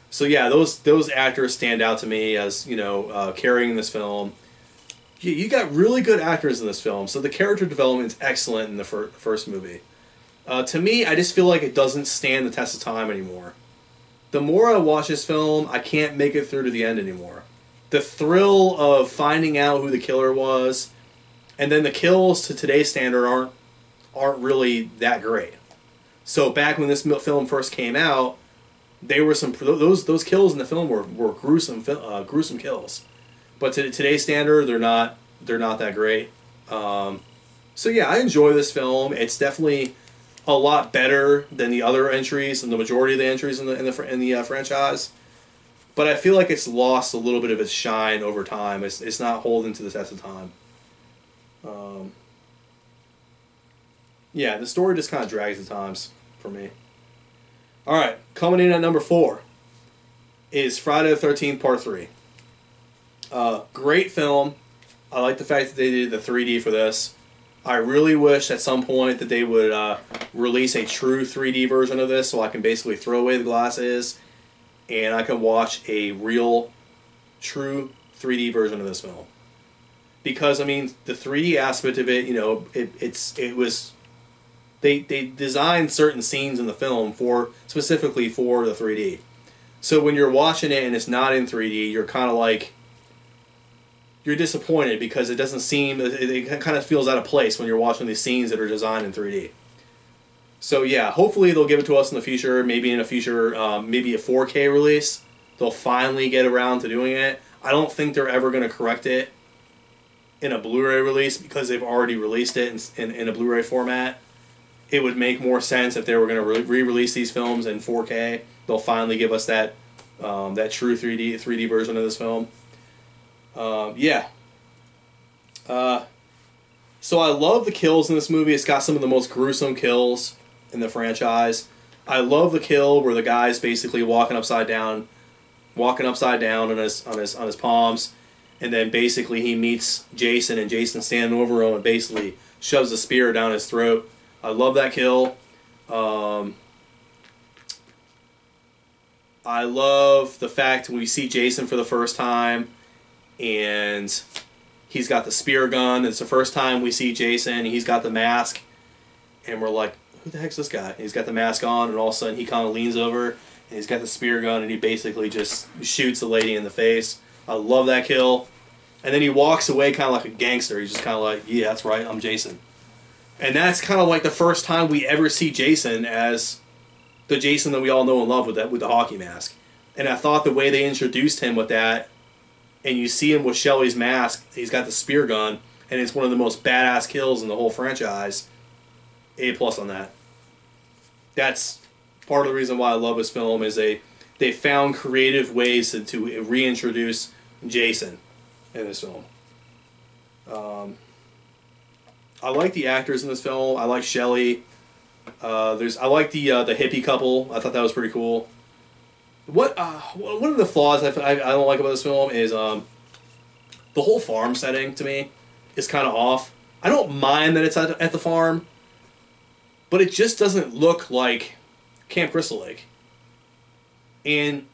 So yeah, those actors stand out to me as, carrying this film. You got really good actors in this film, so the character development is excellent in the first movie. To me, I just feel like it doesn't stand the test of time anymore. The more I watch this film, I can't make it through to the end anymore. The thrill of finding out who the killer was, and then the kills to today's standard aren't really that great. So back when this film first came out, they were those kills in the film were gruesome kills. But to today's standard, they're not that great. So yeah, I enjoy this film. It's definitely a lot better than the other entries and the majority of the entries in the franchise. But I feel like it's lost a little bit of its shine over time. It's not holding to the test of time. Yeah, the story just kind of drags at times for me. All right, coming in at number 4 is Friday the 13th Part 3. Great film. I like the fact that they did the 3D for this. I really wish at some point that they would release a true 3D version of this so I can basically throw away the glasses and I can watch a real, true 3D version of this film. Because, I mean, the 3D aspect of it, they designed certain scenes in the film specifically for the 3D. So when you're watching it and it's not in 3D, you're kind of like, you're disappointed because it doesn't seem, it kind of feels out of place when you're watching these scenes that are designed in 3D. So yeah, hopefully they'll give it to us in the future, maybe in a future, maybe a 4K release. They'll finally get around to doing it. I don't think they're ever going to correct it in a Blu-ray release because they've already released it in a Blu-ray format. It would make more sense if they were going to re-release these films in 4K. They'll finally give us that true 3D version of this film. Yeah. So I love the kills in this movie. It's got some of the most gruesome kills in the franchise. I love the kill where the guy's basically walking upside down on his palms, and then basically he meets Jason, and Jason's standing over him and basically shoves a spear down his throat. I love that kill. I love the fact we see Jason for the first time, and he's got the spear gun. It's the first time we see Jason. He's got the mask, and we're like, who the heck's this guy? And he's got the mask on, and all of a sudden he kind of leans over, and he's got the spear gun, and he basically just shoots the lady in the face. I love that kill. And then he walks away kind of like a gangster. He's just kind of like, yeah, that's right, I'm Jason. And that's kind of like the first time we ever see Jason as the Jason that we all know and love with the hockey mask. And I thought the way they introduced him with that, and you see him with Shelly's mask, he's got the spear gun, and it's one of the most badass kills in the whole franchise. A+ on that. That's part of the reason why I love this film, is they found creative ways to reintroduce Jason in this film. I like the actors in this film. I like Shelly. I like the hippie couple. I thought that was pretty cool. One of the flaws I don't like about this film is the whole farm setting, to me, is kind of off. I don't mind that it's at the farm, but it just doesn't look like Camp Crystal Lake. And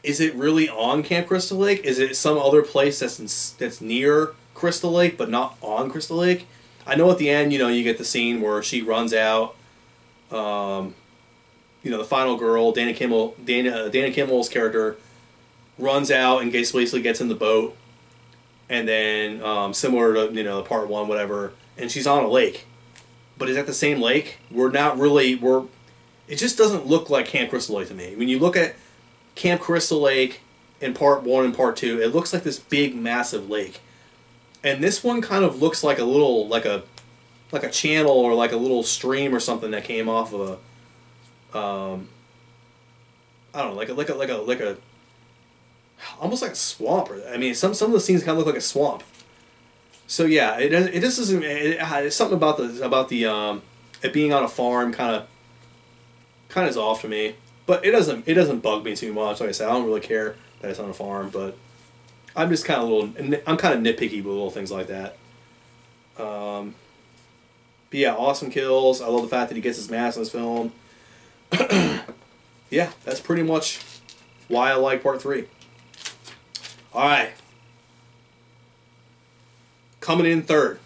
is it really on Camp Crystal Lake? Is it some other place that's near Crystal Lake but not on Crystal Lake? I know at the end, you get the scene where she runs out. The final girl, Dana Kimmell's character, runs out and basically gets in the boat, and then similar to part 1, whatever, and she's on a lake. But is that the same lake? It just doesn't look like Camp Crystal Lake to me. When you look at Camp Crystal Lake in part 1 and part 2, it looks like this big, massive lake. And this one kind of looks like a little, like a channel or like a little stream or something that came off of a, I don't know, like a, almost like a swamp. I mean, some of the scenes kind of look like a swamp. So yeah, it just doesn't. It's something about the it being on a farm kind of is off to me. But it doesn't bug me too much. Like I said, I don't really care that it's on a farm, but I'm just kind of I'm kind of nitpicky with little things like that. But yeah, awesome kills. I love the fact that he gets his mask in this film. Yeah, that's pretty much why I like part 3. All right. Coming in third.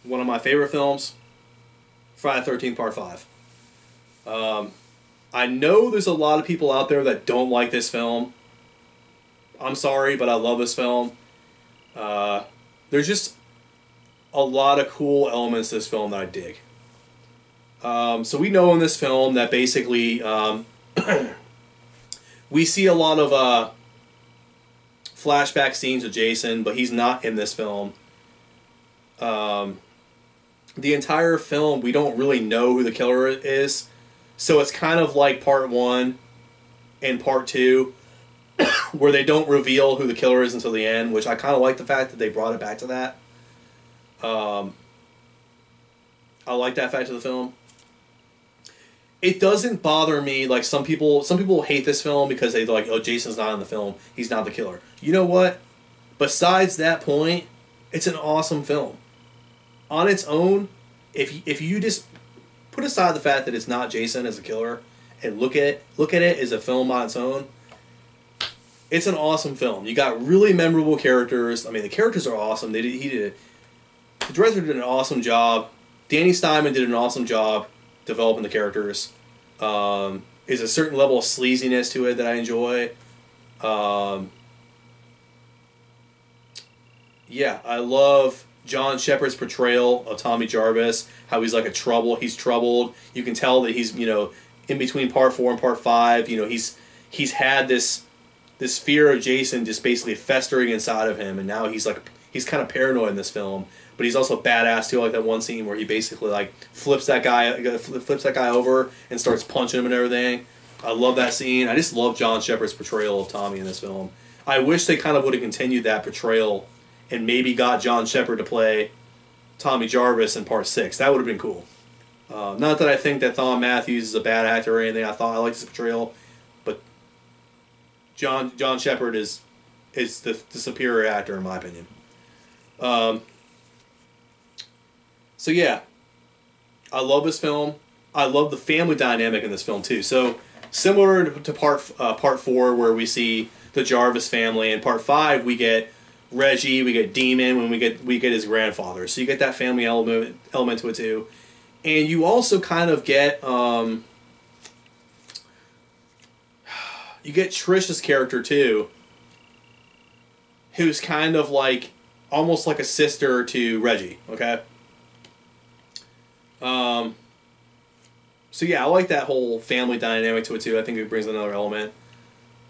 One of my favorite films, Friday the 13th Part 5. I know there's a lot of people out there that don't like this film. I'm sorry, but I love this film. There's just a lot of cool elements to this film that I dig. So we know in this film that basically we see a lot of flashback scenes of Jason, but he's not in this film. The entire film, we don't really know who the killer is. So it's kind of like part 1 and part 2, where they don't reveal who the killer is until the end, which I kind of like the fact that they brought it back to that. I like that fact of the film. It doesn't bother me like some people hate this film because they like, oh, Jason's not in the film, he's not the killer. You know what? Besides that point, it's an awesome film. On its own, if you just put aside the fact that it's not Jason as a killer and look at it as a film on its own, it's an awesome film. You got really memorable characters. I mean, the characters are awesome. The director did an awesome job. Danny Steinman did an awesome job developing the characters. There's a certain level of sleaziness to it that I enjoy. Yeah, I love John Shepard's portrayal of Tommy Jarvis, how he's like he's troubled. You can tell that he's, in between part 4 and part 5, he's had this fear of Jason just basically festering inside of him, and now he's kind of paranoid in this film. But he's also badass too, like that one scene where he basically like flips that guy over and starts punching him and everything. I love that scene. I just love John Shepard's portrayal of Tommy in this film. I wish they kind of would have continued that portrayal and maybe got John Shepard to play Tommy Jarvis in part 6. That would have been cool. Not that I think that Thom Matthews is a bad actor or anything. I liked his portrayal, but John Shepard is the superior actor in my opinion. So yeah, I love this film. I love the family dynamic in this film too. So similar to part 4, where we see the Jarvis family, in part 5 we get Reggie, we get Demon, when we get his grandfather. So you get that family element to it too, and you also kind of get you get Trish's character too, who's kind of like almost like a sister to Reggie. Okay. So yeah, I like that whole family dynamic to it too. I think it brings another element.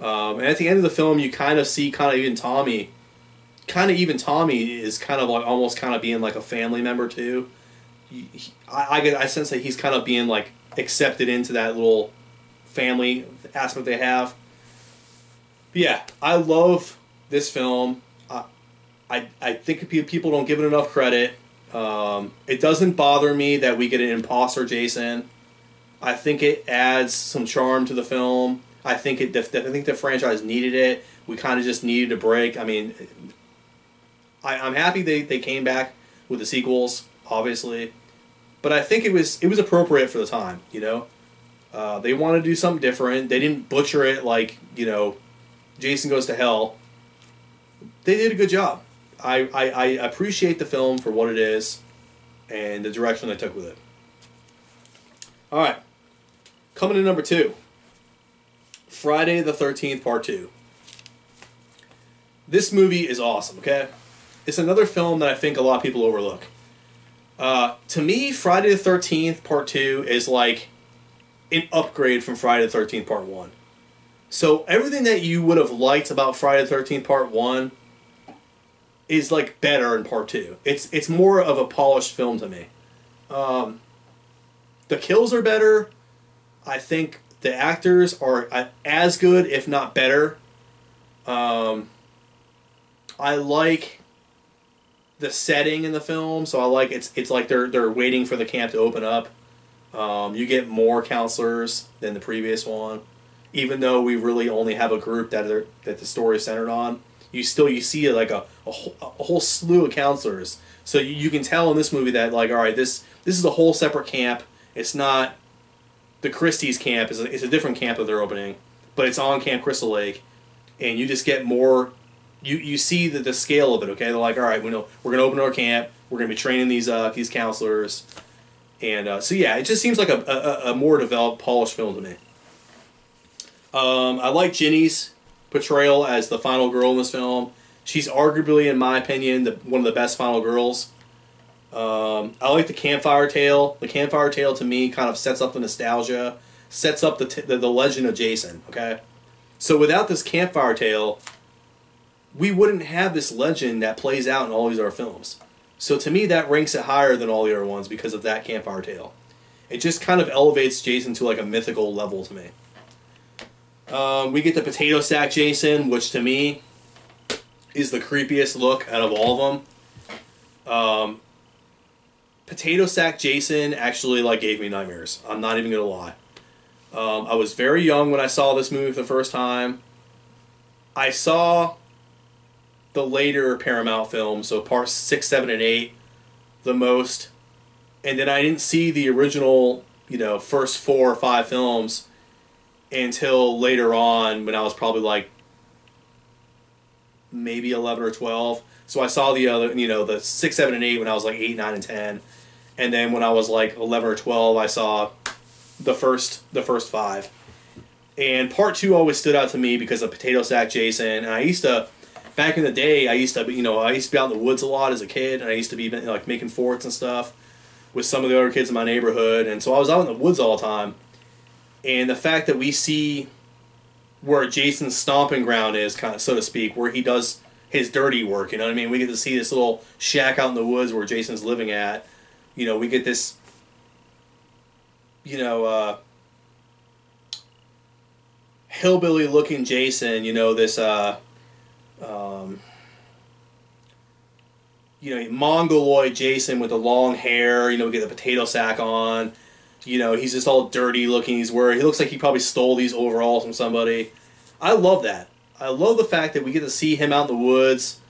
And at the end of the film, you kind of see even Tommy is kind of like almost kind of being like a family member too. I sense that he's kind of being like accepted into that little family aspect they have. But yeah, I love this film. I think people don't give it enough credit. It doesn't bother me that we get an imposter Jason. I think it adds some charm to the film. I think the franchise needed it. We kind of just needed a break. I mean, I'm happy they came back with the sequels, obviously, but I think it was appropriate for the time. You know, they wanted to do something different. They didn't butcher it like, you know, Jason Goes to Hell. They did a good job. I appreciate the film for what it is and the direction they took with it. All right, coming to number 2. Friday the 13th Part 2. This movie is awesome, okay? It's another film that I think a lot of people overlook. To me, Friday the 13th Part 2 is like an upgrade from Friday the 13th Part 1. So everything that you would have liked about Friday the 13th Part 1 is like better in Part 2. It's more of a polished film to me. The kills are better. I think the actors are as good, if not better. I like the setting in the film, so I like it's like they're waiting for the camp to open up. You get more counselors than the previous one, even though we really only have a group that the story is centered on. You see like a whole slew of counselors, so you can tell in this movie that like, all right, this is a whole separate camp. It's not the Christie's camp. It's a different camp that they're opening, but it's on Camp Crystal Lake, and you just get more. You see the scale of it. Okay, they're like, all right, we know we're gonna open our camp. We're gonna be training these counselors, and so yeah, it just seems like a more developed, polished film to me. I like Ginny's portrayal as the final girl in this film. She's arguably, in my opinion, one of the best final girls. I like the campfire tale. The campfire tale to me kind of sets up the nostalgia, sets up the legend of Jason. Okay, so without this campfire tale, we wouldn't have this legend that plays out in all these other films. So to me, that ranks it higher than all the other ones because of that campfire tale. It just kind of elevates Jason to like a mythical level to me. We get the potato sack Jason, which to me is the creepiest look out of all of them. Potato sack Jason actually like gave me nightmares. I'm not even gonna lie. I was very young when I saw this movie for the first time. I saw the later Paramount films, so parts 6, 7, and 8, the most, and then I didn't see the original, you know, first 4 or 5 films until later on when I was probably like maybe 11 or 12. So I saw the other, you know, the 6, 7, and 8 when I was like 8, 9, and 10. And then when I was like 11 or 12, I saw the first 5. And part 2 always stood out to me because of Potato Sack Jason. And I used to, back in the day, I used to be out in the woods a lot as a kid, and I used to be like making forts and stuff with some of the other kids in my neighborhood. And so I was out in the woods all the time. And the fact that we see where Jason's stomping ground is, kind of, so to speak, where he does his dirty work, you know what I mean? We get to see this little shack out in the woods where Jason's living at. You know, we get this, you know, hillbilly-looking Jason, you know, this, you know, Mongoloid Jason with the long hair, you know, we get the potato sack on. You know, he's just all dirty looking. He looks like he probably stole these overalls from somebody. I love that. I love the fact that we get to see him out in the woods.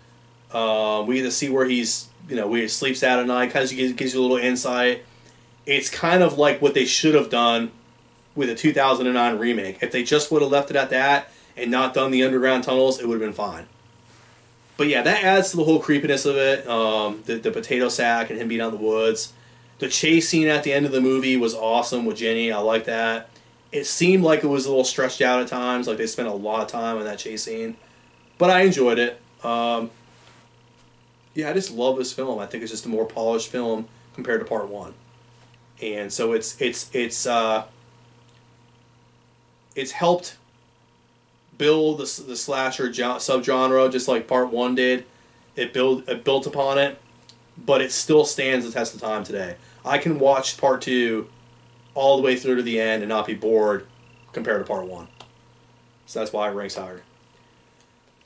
We get to see where he's, you know, where he sleeps at night. Kind of gives you a little insight. It's kind of like what they should have done with the 2009 remake. If they just would have left it at that and not done the underground tunnels, it would have been fine. But yeah, that adds to the whole creepiness of it. The potato sack and him being out in the woods. The chase scene at the end of the movie was awesome with Jenny. I like that. It seemed like it was a little stretched out at times, like they spent a lot of time on that chase scene. But I enjoyed it. Yeah, I just love this film. I think it's just a more polished film compared to Part 1. And so it's helped build the slasher subgenre just like Part 1 did. It built upon it, but it still stands the test of time today. I can watch Part 2 all the way through to the end and not be bored compared to Part 1. So that's why it ranks higher.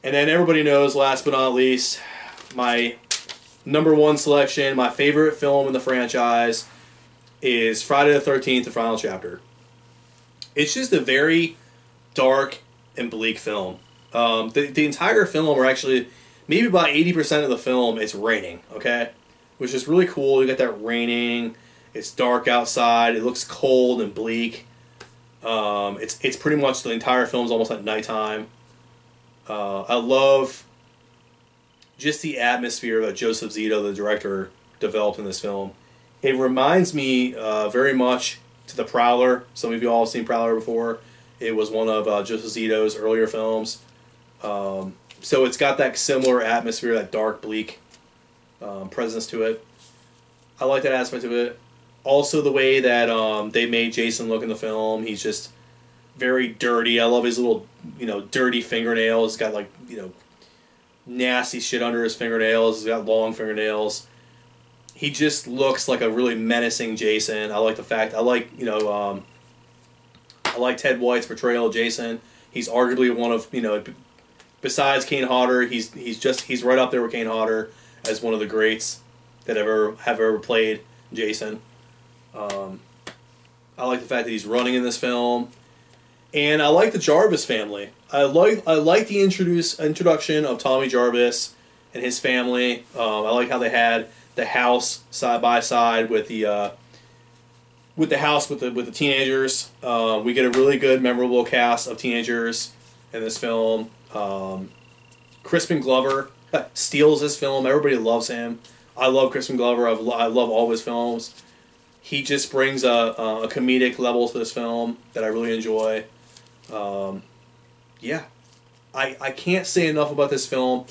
And then everybody knows, last but not least, my number one selection, my favorite film in the franchise, is Friday the 13th, The Final Chapter. It's just a very dark and bleak film. The entire film, or actually maybe about 80% of the film, it's raining, okay? Which is really cool. You got that raining. It's dark outside. It looks cold and bleak. It's pretty much the entire film's almost at nighttime. I love just the atmosphere that Joseph Zito, the director, developed in this film. It reminds me very much to The Prowler. Some of you all have seen Prowler before. It was one of Joseph Zito's earlier films. So it's got that similar atmosphere, that dark, bleak presence to it. I like that aspect of it. Also the way that they made Jason look in the film. He's just very dirty. I love his little, dirty fingernails. He's got nasty shit under his fingernails. He's got long fingernails. He just looks like a really menacing Jason. I like the fact, I like Ted White's portrayal of Jason. He's arguably one of, besides Kane Hodder, he's right up there with Kane Hodder as one of the greats that have ever played Jason. I like the fact that he's running in this film. And I like the Jarvis family. I like the introduction of Tommy Jarvis and his family. I like how they had the house side by side with the teenagers. We get a really good, memorable cast of teenagers in this film. Crispin Glover steals this film. Everybody loves him. I love Crispin Glover. I love all of his films. He just brings a comedic level to this film that I really enjoy. Yeah, I can't say enough about this film.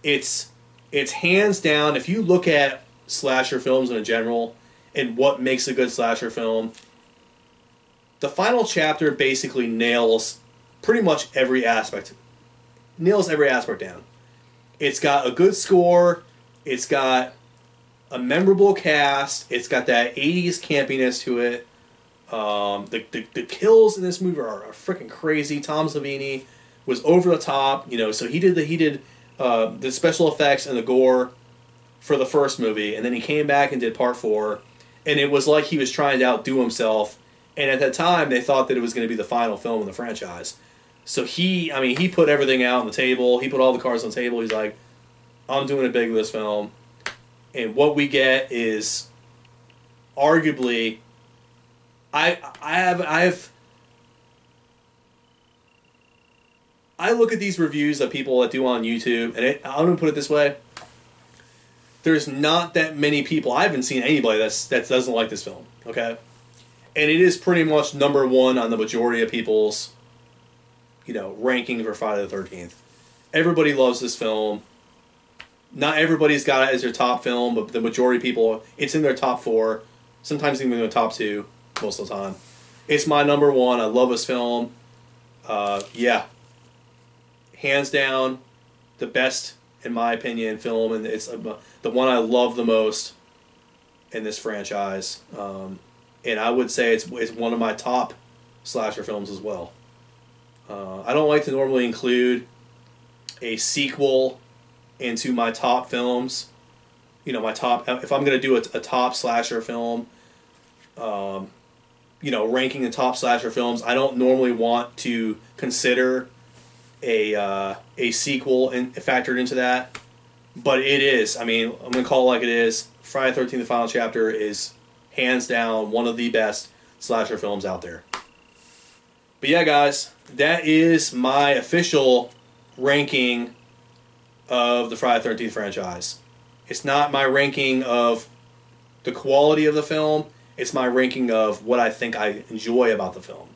It's hands down, if you look at slasher films in general and what makes a good slasher film, The Final Chapter basically nails pretty much every aspect. Nails every aspect down. It's got a good score. It's got a memorable cast. It's got that 80s campiness to it. The kills in this movie are freaking crazy. Tom Savini was over the top, so he did the special effects and the gore for the first movie, and then he came back and did Part 4, and it was like he was trying to outdo himself. And at that time, they thought that it was going to be the final film in the franchise. So he put everything out on the table. He put all the cards on the table. He's like, I'm doing it big with this film. And what we get is arguably, I look at these reviews that people that do on YouTube, and I'm going to put it this way. There's not that many people, I haven't seen anybody that doesn't like this film, okay? And it is pretty much number one on the majority of people's, ranking for Friday the 13th. Everybody loves this film. Not everybody's got it as their top film, but the majority of people, it's in their top 4, sometimes even in their top 2, most of the time. It's my number one. I love this film. Yeah. Hands down, the best, in my opinion, film, and it's the one I love the most in this franchise. And I would say it's one of my top slasher films as well. I don't like to normally include a sequel into my top films. My top, if I'm going to do a top slasher film, ranking the top slasher films, I don't normally want to consider a sequel factored into that. But it is. I'm going to call it like it is. Friday the 13th, The Final Chapter is hands down one of the best slasher films out there. But yeah, guys, that is my official ranking of the Friday the 13th franchise. It's not my ranking of the quality of the film. It's my ranking of what I think I enjoy about the film.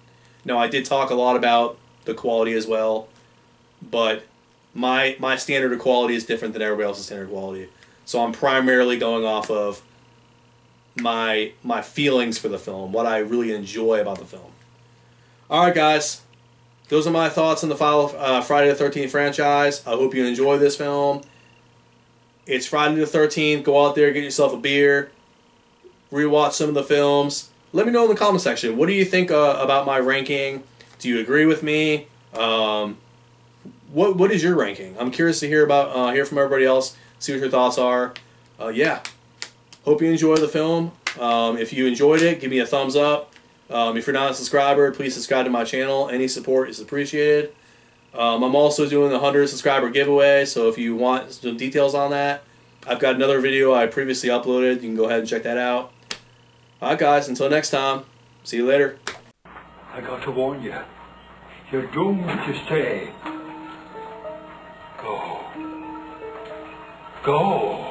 Now, I did talk a lot about the quality as well, but my standard of quality is different than everybody else's standard of quality. So I'm primarily going off of my feelings for the film, what I really enjoy about the film. Alright guys, those are my thoughts on the Friday the 13th franchise. I hope you enjoy this film. It's Friday the 13th. Go out there, get yourself a beer, rewatch some of the films. Let me know in the comment section. What do you think about my ranking? Do you agree with me? What is your ranking? I'm curious to hear hear from everybody else. See what your thoughts are. Yeah. Hope you enjoy the film. If you enjoyed it, give me a thumbs up. If you're not a subscriber, please subscribe to my channel. Any support is appreciated. I'm also doing the 100 subscriber giveaway, so if you want some details on that, I've got another video I previously uploaded. You can go ahead and check that out. Alright guys, until next time, see you later. I got to warn you, you're doomed to stay. Go. Go.